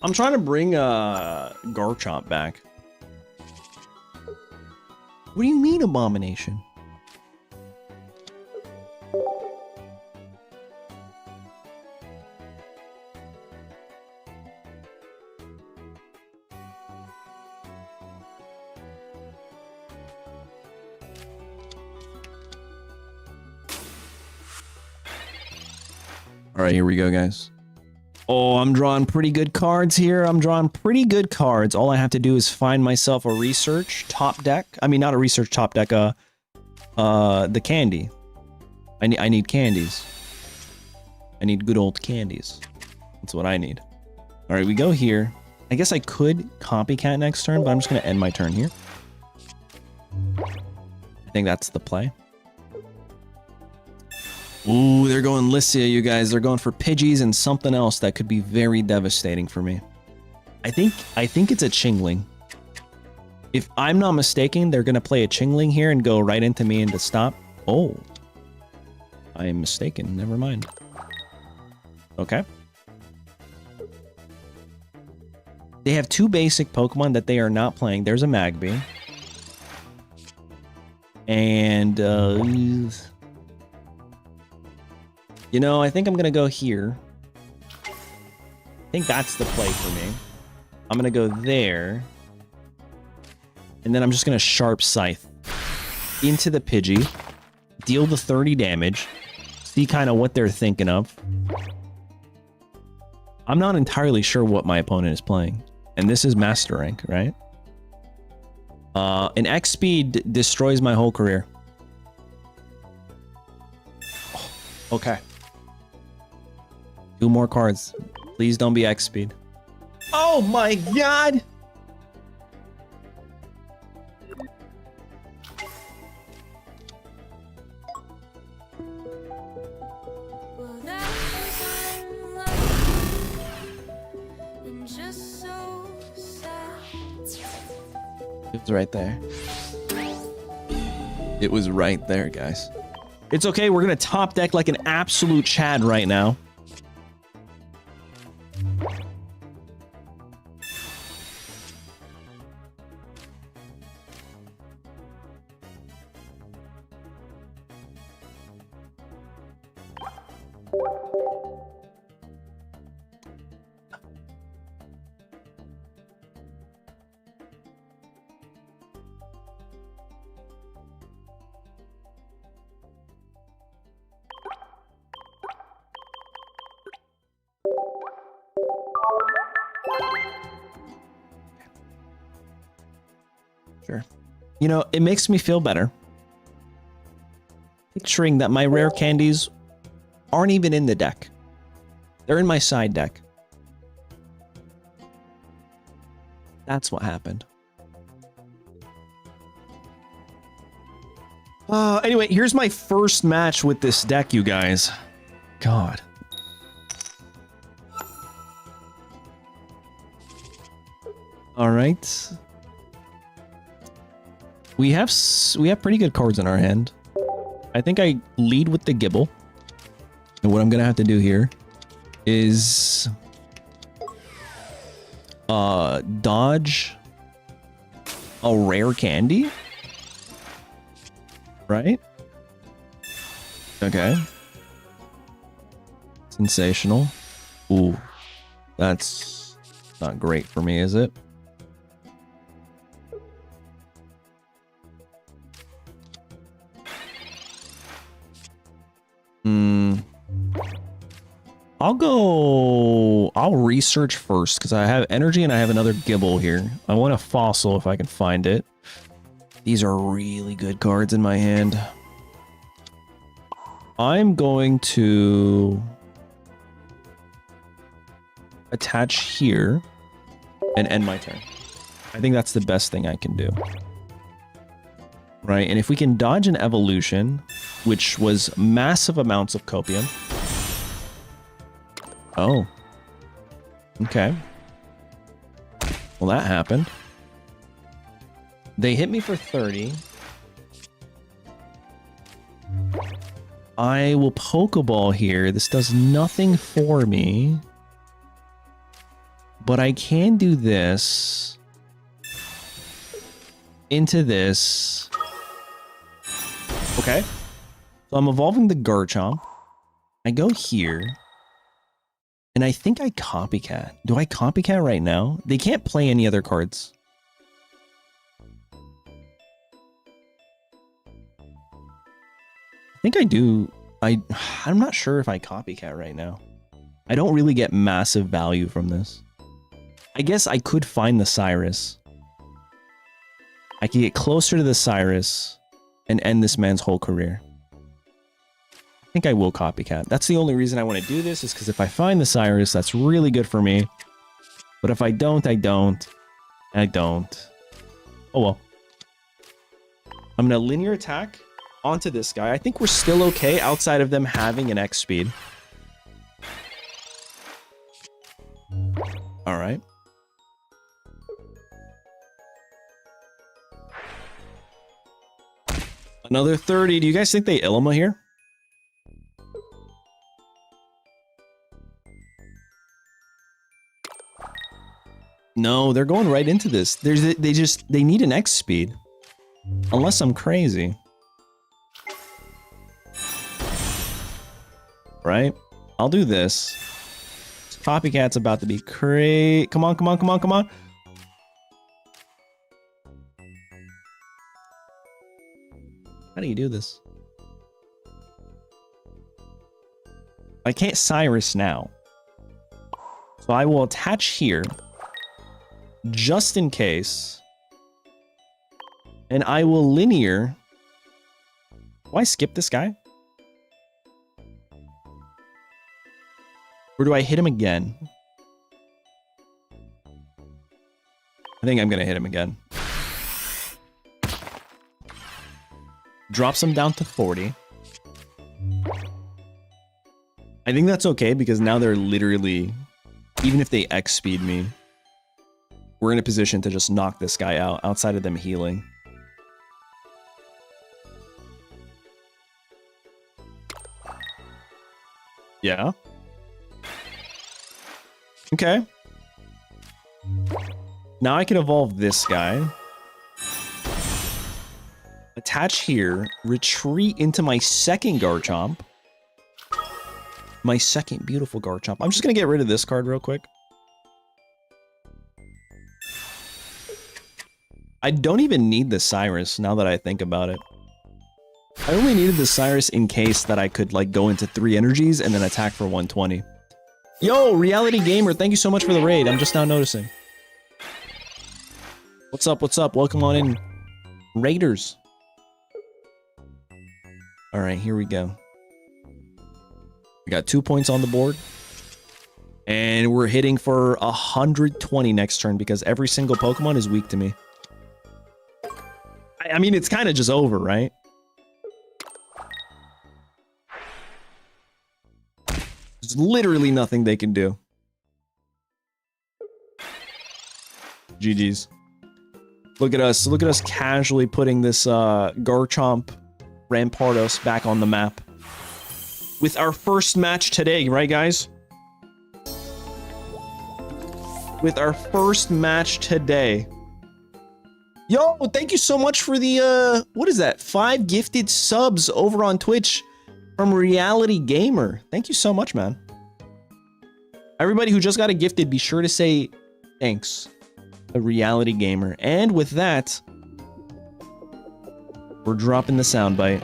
I'm trying to bring Garchomp back. What do you mean, Abomination? All right, here we go, guys. Oh, I'm drawing pretty good cards here. I'm drawing pretty good cards. All I have to do is find myself a research top deck. I mean, not a research top deck, the candy. I need candies. I need good old candies. That's what I need. All right, we go here. I guess I could copycat next turn, but I'm just going to end my turn here. I think that's the play. Ooh, they're going Lycia, you guys. They're going for Pidgeys and something else that could be very devastating for me. I think it's a Chingling. If I'm not mistaken, they're going to play a Chingling here and go right into me into stop. Oh. I am mistaken. Never mind. Okay. They have two basic Pokemon that they are not playing. There's a Magby. And, you know, I think I'm going to go here. I think that's the play for me. I'm going to go there. And then I'm just going to Sharp Scythe into the Pidgey. Deal the 30 damage. See kind of what they're thinking of. I'm not entirely sure what my opponent is playing. And this is Master Rank, right? An X speed destroys my whole career. Oh, okay. 2 more cards. Please don't be X speed. Oh my god! It was right there. It was right there, guys. It's okay. We're going to top deck like an absolute Chad right now. Sure. You know, it makes me feel better picturing that my rare candies aren't even in the deck. They're in my side deck. That's what happened. Anyway, here's my first match with this deck, you guys. God. All right. We have pretty good cards in our hand. I think I lead with the Gibble. And what I'm going to have to do here is dodge a rare candy. Right? Okay. Sensational. Ooh. That's not great for me, is it? I'll research first because I have energy and I have another Gibble here. I want a Fossil if I can find it. These are really good cards in my hand. I'm going to attach here and end my turn. I think that's the best thing I can do. Right, and if we can dodge an evolution, which was massive amounts of copium. Oh. Okay. Well, that happened. They hit me for 30. I will Pokeball here. This does nothing for me. But I can do this. Into this. Okay. So I'm evolving the Garchomp. I go here. And I think I Copycat. Do I Copycat right now? They can't play any other cards. I think I do. I'm not sure if I copycat right now. I don't really get massive value from this. I guess I could find the Cyrus. I could get closer to the Cyrus and end this man's whole career. I think I will copycat. That's the only reason I want to do this, is because if I find the Cyrus, that's really good for me. But if I don't, I don't. I don't. Oh well. I'm going to linear attack onto this guy. I think we're still okay outside of them having an X speed. All right. Another 30. Do you guys think they Ilma here? No, they're going right into this. They need an X speed. Unless I'm crazy. Right? I'll do this. Copycat's about to be crazy. Come on, come on, come on, come on. How do you do this? I can't Cyrus now. So I will attach here. Just in case. And I will linear. Do I skip this guy? Or do I hit him again? I think I'm going to hit him again. Drops him down to 40. I think that's okay because now they're literally, even if they X speed me, we're in a position to just knock this guy out outside of them healing. Yeah. Okay. Now I can evolve this guy. Attach here. Retreat into my second Garchomp. My second beautiful Garchomp. I'm just going to get rid of this card real quick. I don't even need the Cyrus now that I think about it. I only needed the Cyrus in case that I could like go into 3 energies and then attack for 120. Yo, Reality Gamer, thank you so much for the raid. I'm just now noticing. What's up? What's up? Welcome on in, Raiders. All right, here we go. We got 2 points on the board. And we're hitting for 120 next turn because every single Pokemon is weak to me. I mean, it's kind of just over, right? There's literally nothing they can do. GG's. Look at us casually putting this Garchomp Rampardos back on the map. With our first match today, right guys? With our first match today. Yo, thank you so much for the, what is that? 5 gifted subs over on Twitch from Reality Gamer. Thank you so much, man. Everybody who just got a gifted, be sure to say thanks. A Reality Gamer. And with that, we're dropping the soundbite.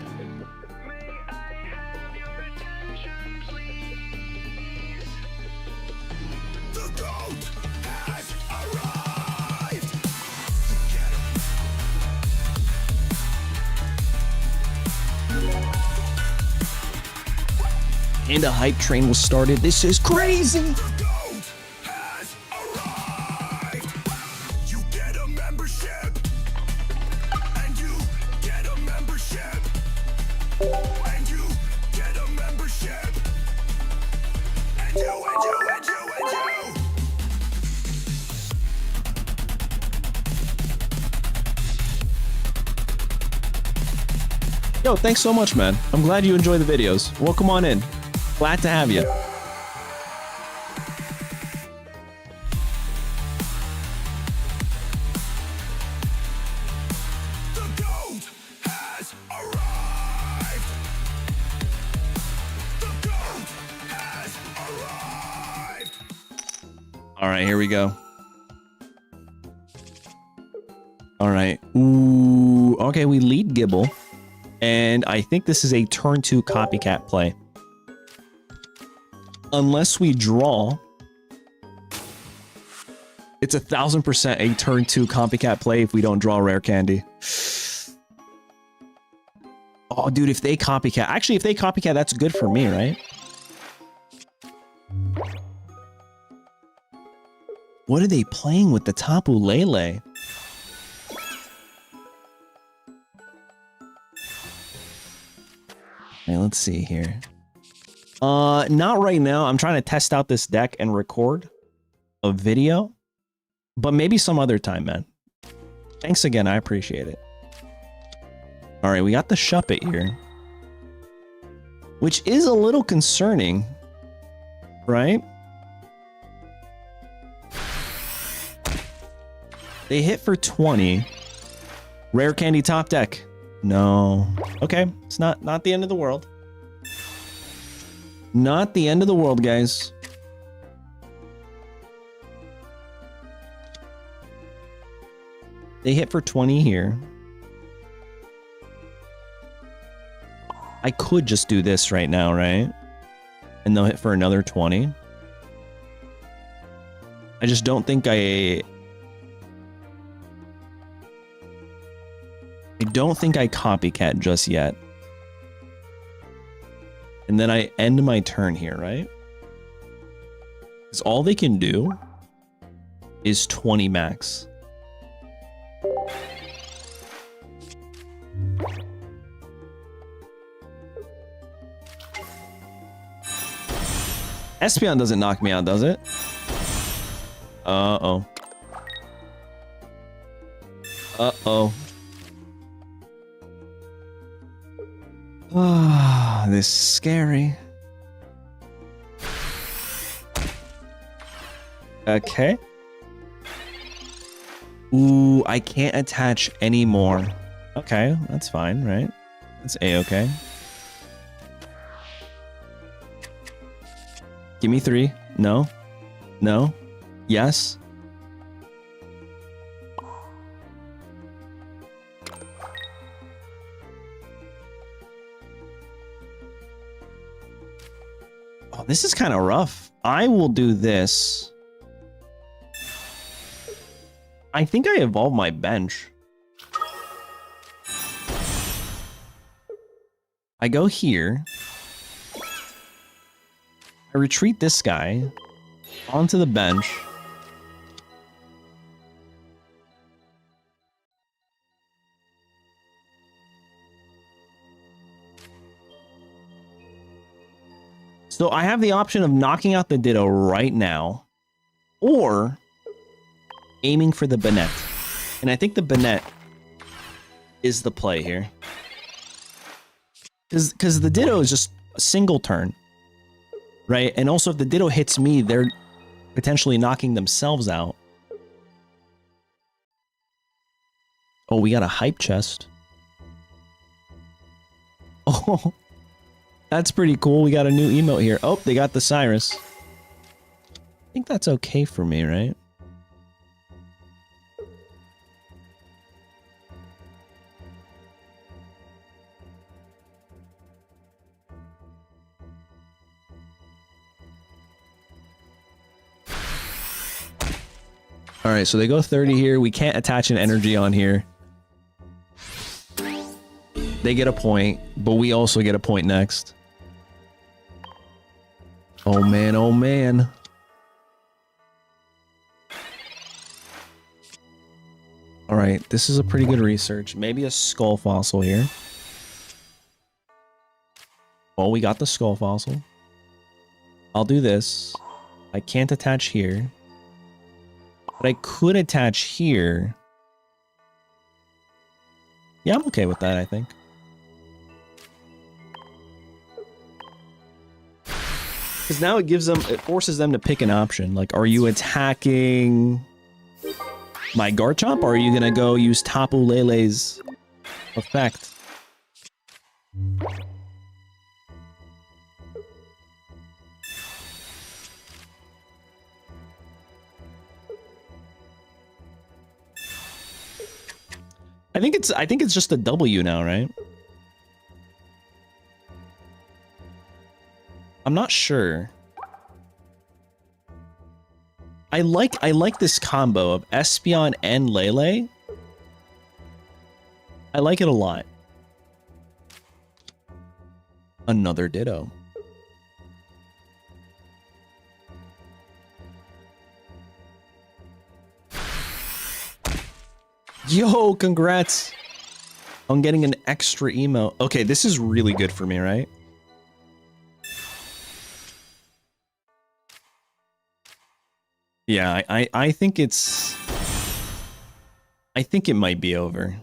And a hype train was started. This is crazy. The goat has arrived. You get a membership. And you get a membership. And you get a membership. And you. Yo, thanks so much, man. I'm glad you enjoy the videos. Welcome on in. Glad to have you. The goat has arrived. The goat has arrived. All right, here we go. All right. Ooh, okay, we lead Gibble. And I think this is a turn 2 copycat play. Unless we draw, it's 1000% a turn 2 copycat play if we don't draw rare candy. Oh, dude, if they copycat... Actually, if they copycat, that's good for me, right? What are they playing with the Tapu Lele? Okay, let's see here. Not right now. I'm trying to test out this deck and record a video. But maybe some other time, man. Thanks again. I appreciate it. All right, we got the Shuppet here. Which is a little concerning. Right? They hit for 20. Rare candy top deck. No. Okay, it's not the end of the world. Not the end of the world, guys. They hit for 20 here. I could just do this right now, right? And they'll hit for another 20. I just don't think I don't think I copycat just yet. And then I end my turn here, right? Because all they can do is 20 max. Espeon doesn't knock me out, does it? Uh-oh. Uh-oh. Ah, this is scary. Okay. Ooh, I can't attach anymore. Okay, that's fine, right? That's A-okay. Give me 3. No. No. Yes. Oh, this is kind of rough. I will do this. I think I evolved my bench. I go here. I retreat this guy onto the bench. So I have the option of knocking out the Ditto right now, or aiming for the Banette. And I think the Banette is the play here. Because the Ditto is just a single turn, right? And also if the Ditto hits me, they're potentially knocking themselves out. Oh, we got a hype chest. Oh, that's pretty cool. We got a new emote here. Oh, they got the Cyrus. I think that's okay for me, right? All right, so they go 30 here. We can't attach an energy on here. They get a point, but we also get a point next. Oh man, oh man. All right, this is a pretty good research. Maybe a skull fossil here. Well, we got the skull fossil. I'll do this. I can't attach here. But I could attach here. Yeah, I'm okay with that, I think. Because now it forces them to pick an option. Like, are you attacking my Garchomp, or are you gonna go use Tapu Lele's effect? I think it's just a W now, right? I'm not sure. I like this combo of Espeon and Lele. I like it a lot. Another Ditto. Yo, congrats on getting an extra emo. Okay, this is really good for me, right? Yeah, I think it's... I think it might be over.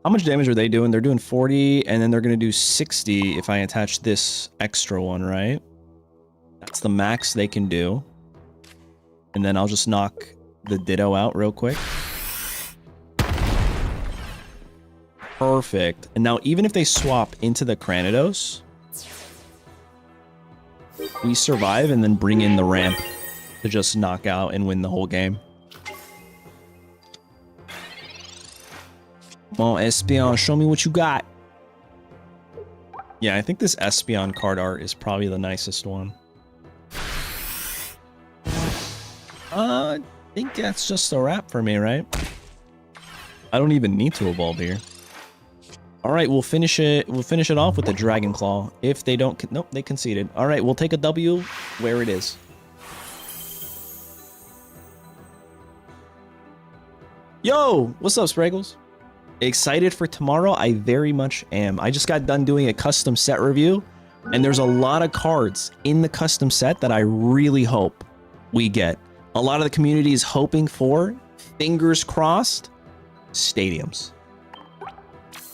How much damage are they doing? They're doing 40, and then they're going to do 60 if I attach this extra one, right? That's the max they can do. And then I'll just knock the Ditto out real quick. Perfect. And now even if they swap into the Cranidos, we survive and then bring in the ramp to just knock out and win the whole game. Come on, Espeon, show me what you got. Yeah, I think this Espeon card art is probably the nicest one. I think that's just a wrap for me, right? I don't even need to evolve here. All right, we'll finish it. We'll finish it off with the Dragon Claw. If they don't, nope, they conceded. All right, we'll take a W where it is. Yo, what's up, Spraggles? Excited for tomorrow? I very much am. I just got done doing a custom set review, and there's a lot of cards in the custom set that I really hope we get. A lot of the community is hoping for, fingers crossed, stadiums.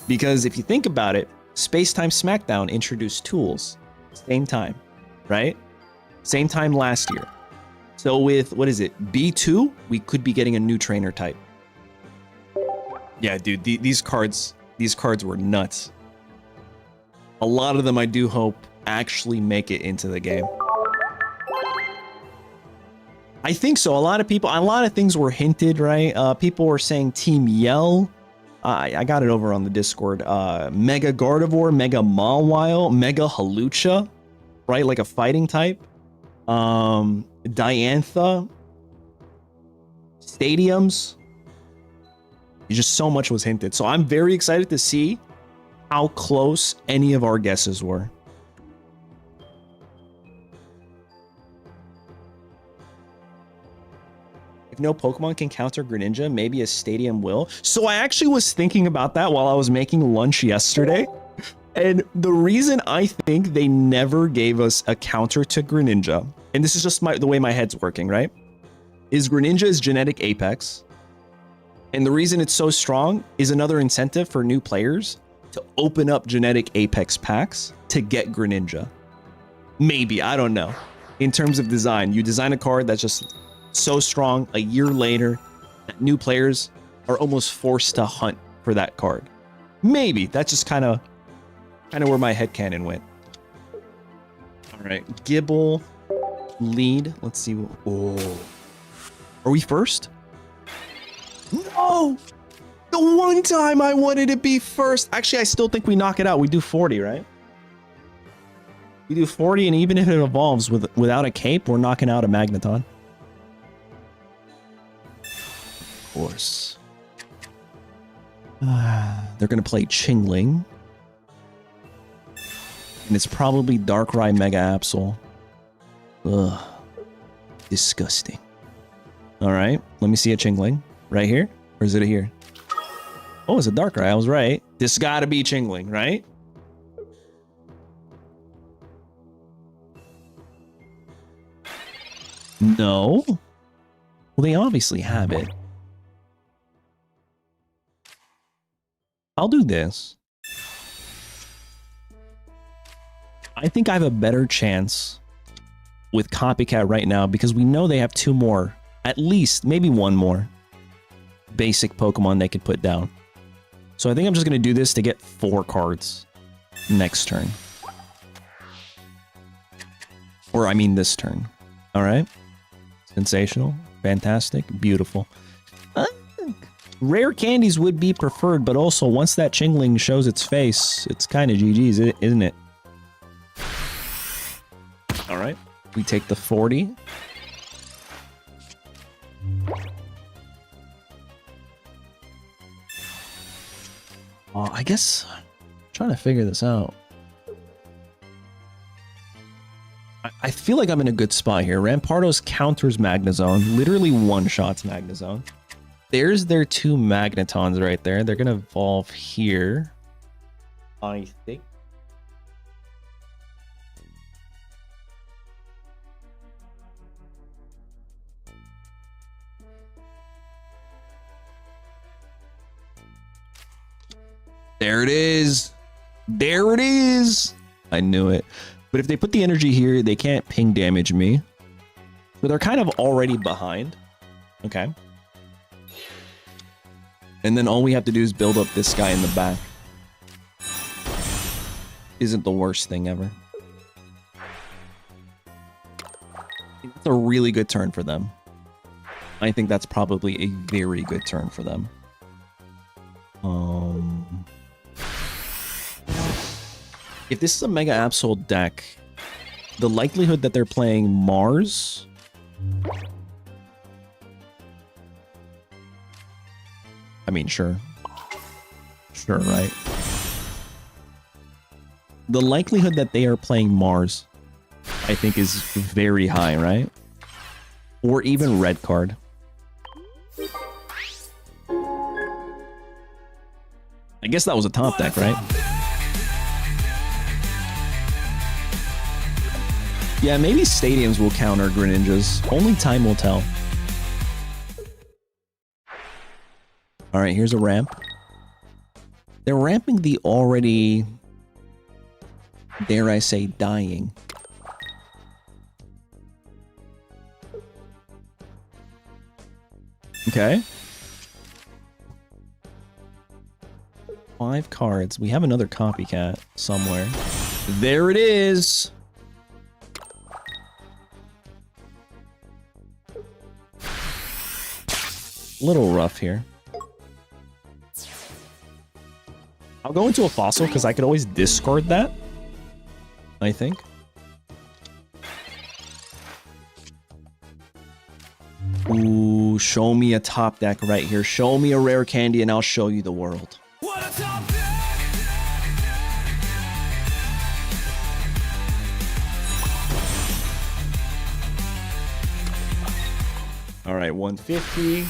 Because if you think about it, Space-Time Smackdown introduced tools. Same time, right? Same time last year. So with, what is it, B2, we could be getting a new trainer type. Yeah, dude, these cards were nuts. A lot of them I do hope actually make it into the game. I think so. A lot of things were hinted, right? People were saying Team Yell. I got it over on the Discord. Mega Gardevoir, Mega Mawile, Mega Halucha, right? Like a fighting type. Diantha. Stadiums. Just so much was hinted. So I'm very excited to see how close any of our guesses were. If no Pokemon can counter Greninja, maybe a Stadium will. So I actually was thinking about that while I was making lunch yesterday. And the reason I think they never gave us a counter to Greninja, and this is just the way my head's working, right? Is Greninja is genetic Apex. And the reason it's so strong is another incentive for new players to open up genetic Apex packs to get Greninja. Maybe, I don't know. In terms of design, you design a card that's just so strong a year later that new players are almost forced to hunt for that card. Maybe. That's just kind of where my headcanon went. All right, Gibble, lead. Let's see. Oh, are we first? No! The one time I wanted to be first. Actually, I still think we knock it out. We do 40, right? We do 40, and even if it evolves without a cape, we're knocking out a Magneton. Of course. They're going to play Chingling. And it's probably Darkrai Mega Absol. Ugh. Disgusting. All right, let me see a Chingling. Right here? Or is it here? Oh, it's a Darkrai. I was right. This gotta be Chingling, right? No. Well, they obviously have it. I'll do this. I think I have a better chance with Copycat right now because we know they have two more. At least, maybe one more basic Pokemon they could put down. So I think I'm just going to do this to get 4 cards next turn. Or I mean this turn. All right. Sensational. Fantastic. Beautiful. Rare candies would be preferred, but also once that Chingling shows its face, it's kind of GG's, isn't it? All right. We take the 40. I guess I'm trying to figure this out. I feel like I'm in a good spot here. Rampardos counters Magnezone. Literally one-shots Magnezone. There's their 2 Magnetons right there. They're going to evolve here, I think. There it is. There it is. I knew it. But if they put the energy here, they can't ping damage me. But they're kind of already behind. Okay. And then all we have to do is build up this guy in the back. Isn't the worst thing ever. It's a really good turn for them. I think that's probably a very good turn for them. If this is a Mega Absol deck, the likelihood that they're playing Mars... I mean, sure. Sure, right? The likelihood that they are playing Mars, I think, is very high, right? Or even red card. I guess that was a top deck, right? Yeah, maybe stadiums will counter Greninjas. Only time will tell. All right, here's a ramp. They're ramping the already, dare I say, dying. Okay. 5 cards. We have another copycat somewhere. There it is. Little rough here. I'll go into a fossil because I could always discard that, I think. Ooh, show me a top deck right here. Show me a rare candy and I'll show you the world. What a top deck! All right, 150.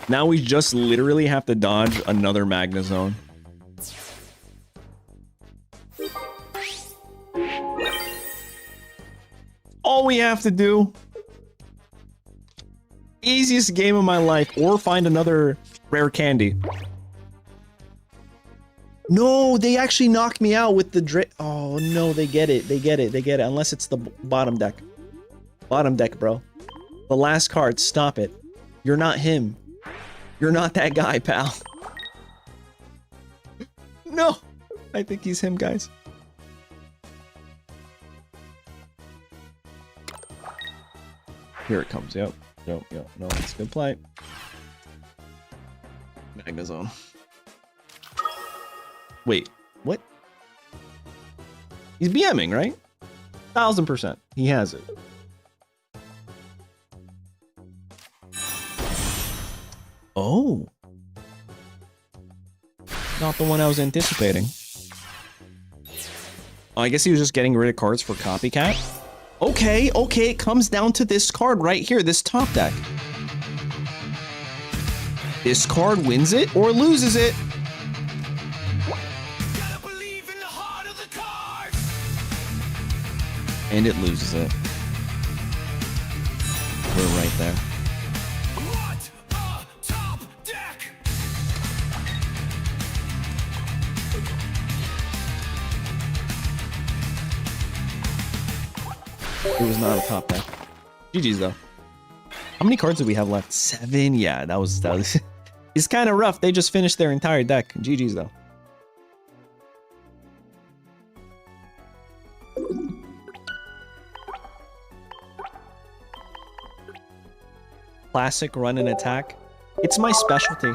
Now we just literally have to dodge another Magnezone. All we have to do. Easiest game of my life, or find another rare candy. No, they actually knocked me out with the oh no, they get it. They get it. They get it. Unless it's the bottom deck. Bottom deck, bro. The last card, stop it. You're not him. You're not that guy, pal. No, I think he's him, guys. Here it comes. Yep. No, it's good play. Magnezone. Wait, what? He's BMing, right? 1000%. He has it. Oh. Not the one I was anticipating. Oh, I guess he was just getting rid of cards for Copycat. Okay, it comes down to this card right here, this top deck. This card wins it or loses it. Gotta believe in the heart of the card. And it loses it. We're right there. What a top deck! It was not a top deck. GG's though. How many cards do we have left? 7? Yeah, that was it's kind of rough. They just finished their entire deck. GG's though. Classic run and attack. It's my specialty.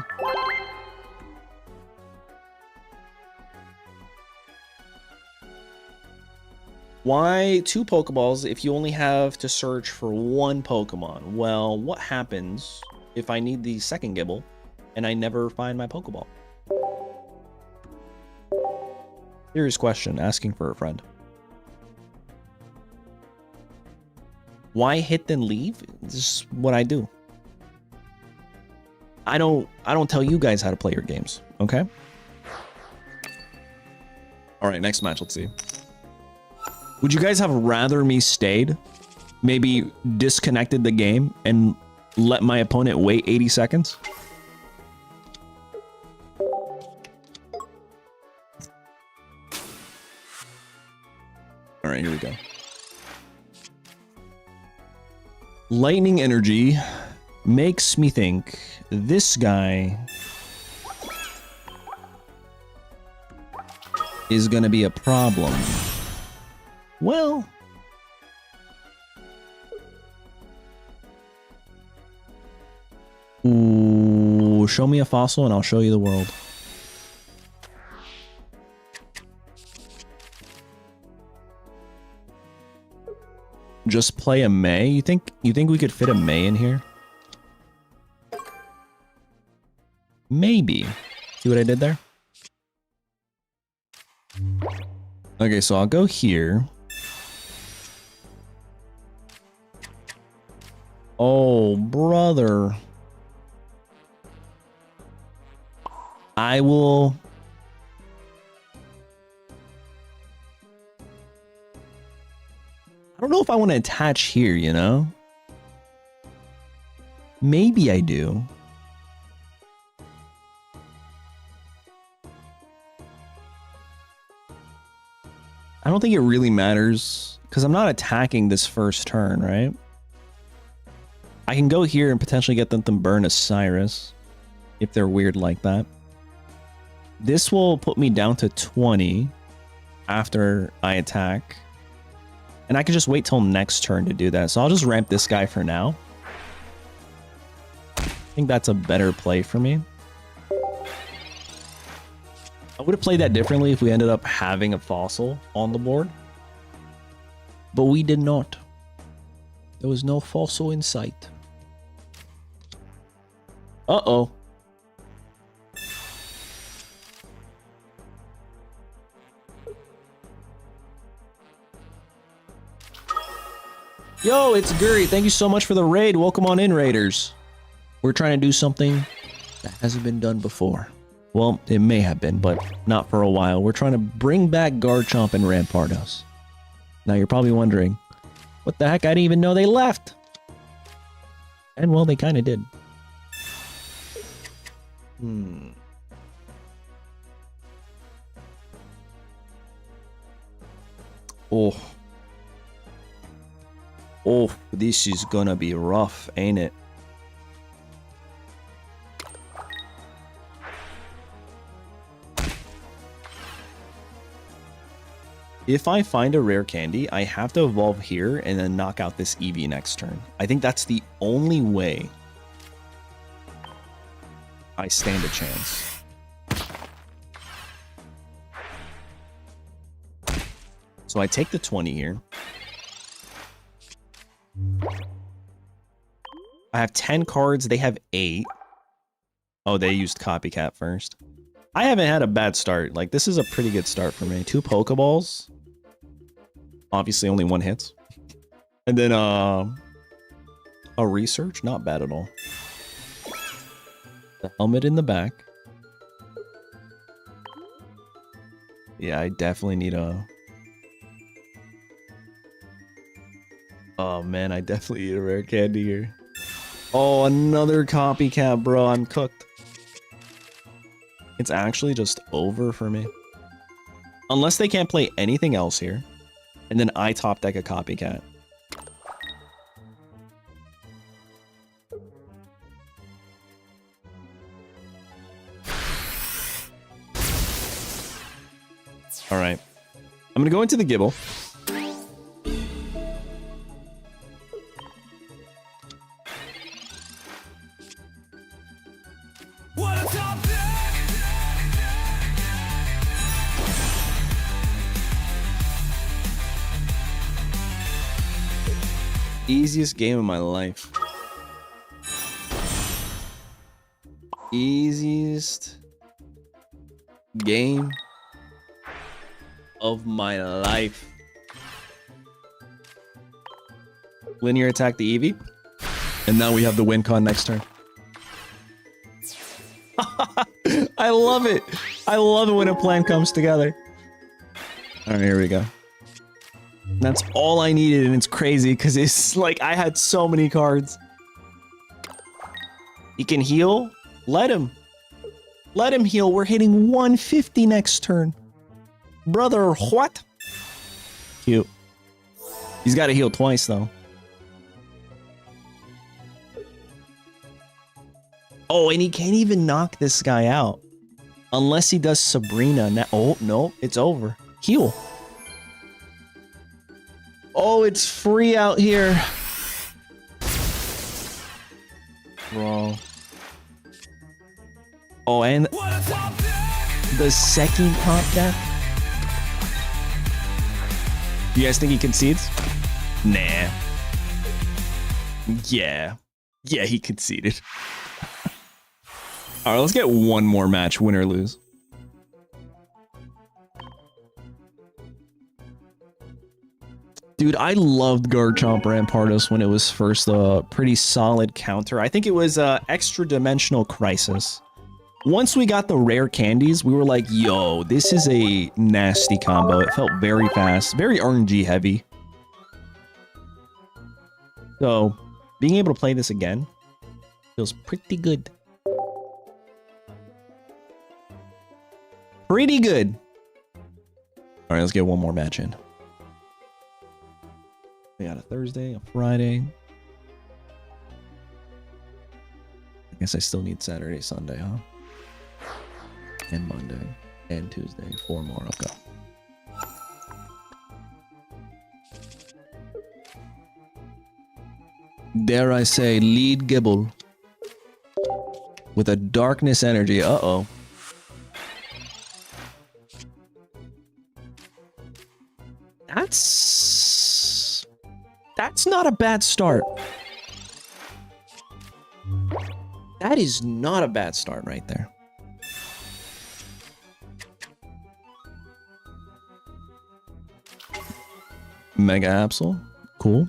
Why 2 Pokeballs if you only have to search for 1 Pokemon? Well, what happens if I need the second Gibble and I never find my Pokeball? Serious question, asking for a friend. Why hit then leave? This is what I do. I don't tell you guys how to play your games, okay? All right, next match, let's see. Would you guys have rather me stayed, maybe disconnected the game and let my opponent wait 80 seconds? All right, here we go. Lightning energy makes me think this guy is gonna be a problem. Well, ooh, show me a fossil and I'll show you the world. Just play a May? You think we could fit a May in here? Maybe. See what I did there? Okay, so I'll go here. Oh, brother. I will... I don't know if I want to attach here, you know? Maybe I do. I don't think it really matters because I'm not attacking this first turn, right? I can go here and potentially get them to burn a Cyrus if they're weird like that. This will put me down to 20 after I attack. And I can just wait till next turn to do that. So I'll just ramp this guy for now. I think that's a better play for me. I would have played that differently if we ended up having a fossil on the board. But we did not. There was no fossil in sight. Uh-oh. Yo, it's Guri. Thank you so much for the raid. Welcome on in, Raiders. We're trying to do something that hasn't been done before. Well, it may have been, but not for a while. We're trying to bring back Garchomp and Rampardos. Now you're probably wondering, what the heck? I didn't even know they left. And well, they kind of did. Oh. Oh, this is gonna be rough, ain't it? If I find a rare candy, I have to evolve here and then knock out this Eevee next turn. I think that's the only way I stand a chance. So I take the 20 here. I have 10 cards. They have 8. Oh, they used Copycat first. I haven't had a bad start. Like, this is a pretty good start for me. 2 Pokeballs. Obviously, only 1 hits. And then, a research. Not bad at all. The helmet in the back. Yeah, I definitely need a... Oh, man, I definitely need a rare candy here. Oh, another Copycat, bro. I'm cooked. It's actually just over for me. Unless they can't play anything else here. And then I top deck a Copycat. Alright. I'm gonna go into the Gibble. What a top deck! Easiest game of my life. Easiest game of my life. Linear attack the Eevee. And now we have the win con next turn. I love it. I love it when a plan comes together. All right, here we go. That's all I needed, and it's crazy because it's like I had so many cards. He can heal. Let him. Let him heal. We're hitting 150 next turn. Brother, what? Cute. He's got to heal twice, though. Oh, and he can't even knock this guy out. Unless he does Sabrina. Now, oh, no. It's over. Heal. Oh, it's free out here. Bro. Oh, and the second top deck. You guys think he concedes? Nah. Yeah. Yeah, he conceded. All right, let's get one more match, win or lose. Dude, I loved Garchomp Rampardos when it was first a pretty solid counter. I think it was Extra Dimensional Crisis. Once we got the rare candies, we were like, yo, this is a nasty combo. It felt very fast, very RNG heavy. So, being able to play this again feels pretty good. Pretty good. All right, let's get one more match in. We got a Thursday, a Friday. I guess I still need Saturday, Sunday, huh? And Monday, and Tuesday. 4 more, okay. Dare I say, lead Gibble. With a darkness energy, uh-oh. That's not a bad start. That is not a bad start right there. Mega Absol. Cool.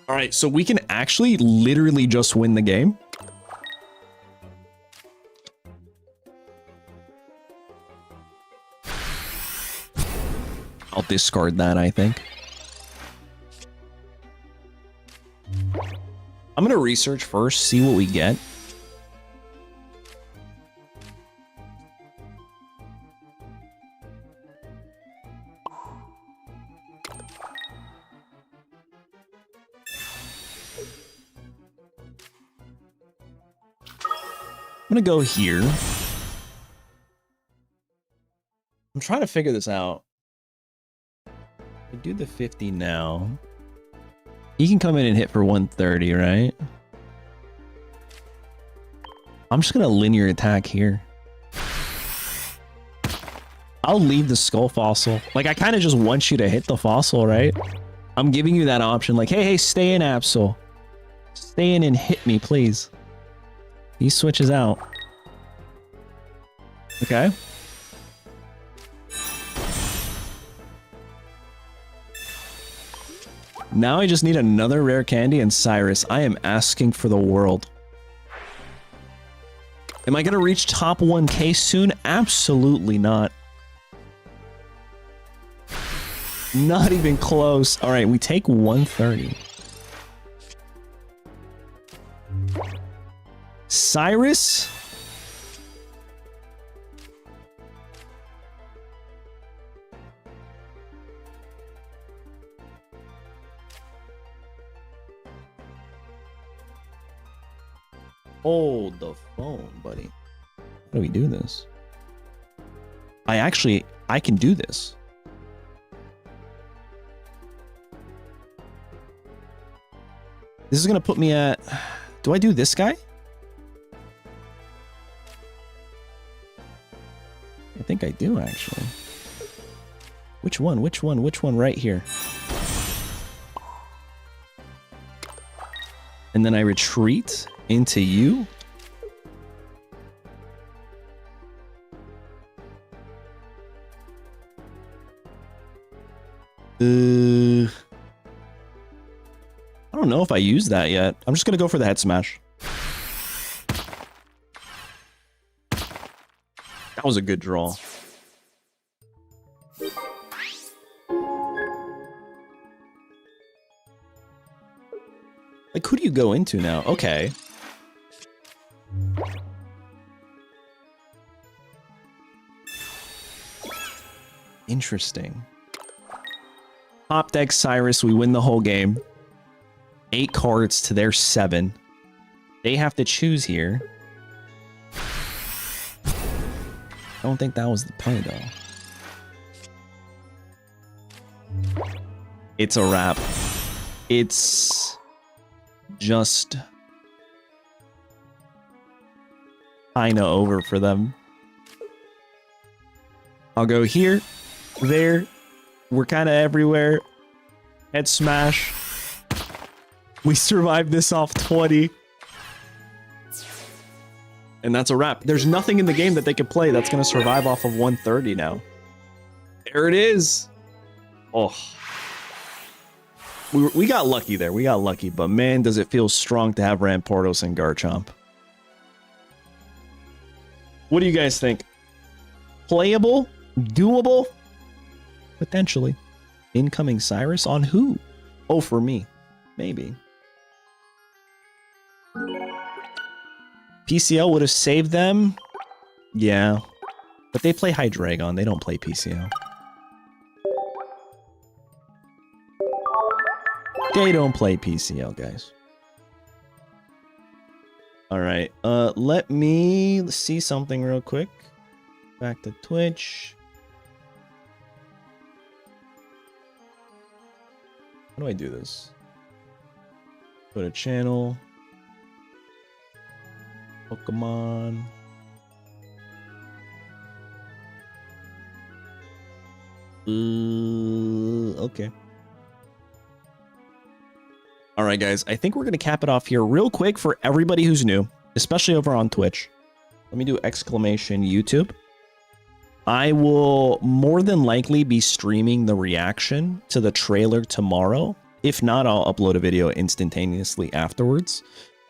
All right, so we can actually literally just win the game. I'll discard that, I think. I'm gonna research first, see what we get. I'm gonna go here. I'm trying to figure this out. I do the 50 now. He can come in and hit for 130, right? I'm just gonna linear attack here. I'll leave the Skull Fossil. Like, I kind of just want you to hit the Fossil, right? I'm giving you that option. Like, hey, stay in, Absol. Stay in and hit me, please. He switches out. Okay. Now I just need another rare candy and Cyrus. I am asking for the world. Am I going to reach top 1K soon? Absolutely not. Not even close. All right, we take 130. Cyrus? Hold the phone, buddy. How do we do this? I can do this. This is gonna put me at... Do I do this guy? I think I do, actually. Which one? Which one? Which one? Right here. And then I retreat into you. I don't know if I use that yet. I'm just gonna go for the head smash. That was a good draw. Like, who do you go into now? Okay. Interesting. Top deck Cyrus, we win the whole game. 8 cards to their 7. They have to choose here. I don't think that was the play, though. It's a wrap. It's just kinda over for them. I'll go here, there. We're kind of everywhere. Head smash. We survived this off 20. And that's a wrap. There's nothing in the game that they could play that's going to survive off of 130 now. There it is. Oh. We got lucky there. We got lucky. But man, does it feel strong to have Rampardos and Garchomp. What do you guys think? Playable? Doable? Potentially. Incoming Cyrus on who? Oh, for me. Maybe. PCL would have saved them. Yeah. But they play Hydreigon. They don't play PCL. They don't play PCL, guys. Alright. Let me see something real quick. Back to Twitch. How do I do this? Go to channel. Pokemon. Okay. All right, guys. I think we're going to cap it off here real quick for everybody who's new, especially over on Twitch. Let me do exclamation YouTube. I will more than likely be streaming the reaction to the trailer tomorrow. If not, I'll upload a video instantaneously afterwards.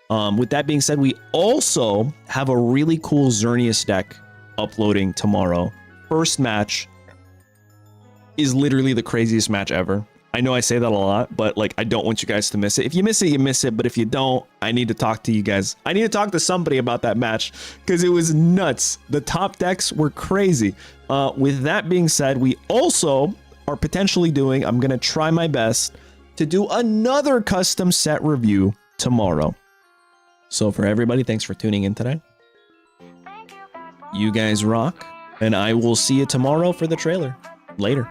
With that being said, we also have a really cool Xerneas deck uploading tomorrow. First match is literally the craziest match ever. I know I say that a lot, but like I don't want you guys to miss it. If you miss it, you miss it. But if you don't, I need to talk to you guys. I need to talk to somebody about that match because it was nuts. The top decks were crazy. With that being said, we also are potentially doing, I'm going to try my best to do another custom set review tomorrow. So for everybody, thanks for tuning in today. You guys rock, and I will see you tomorrow for the trailer. Later.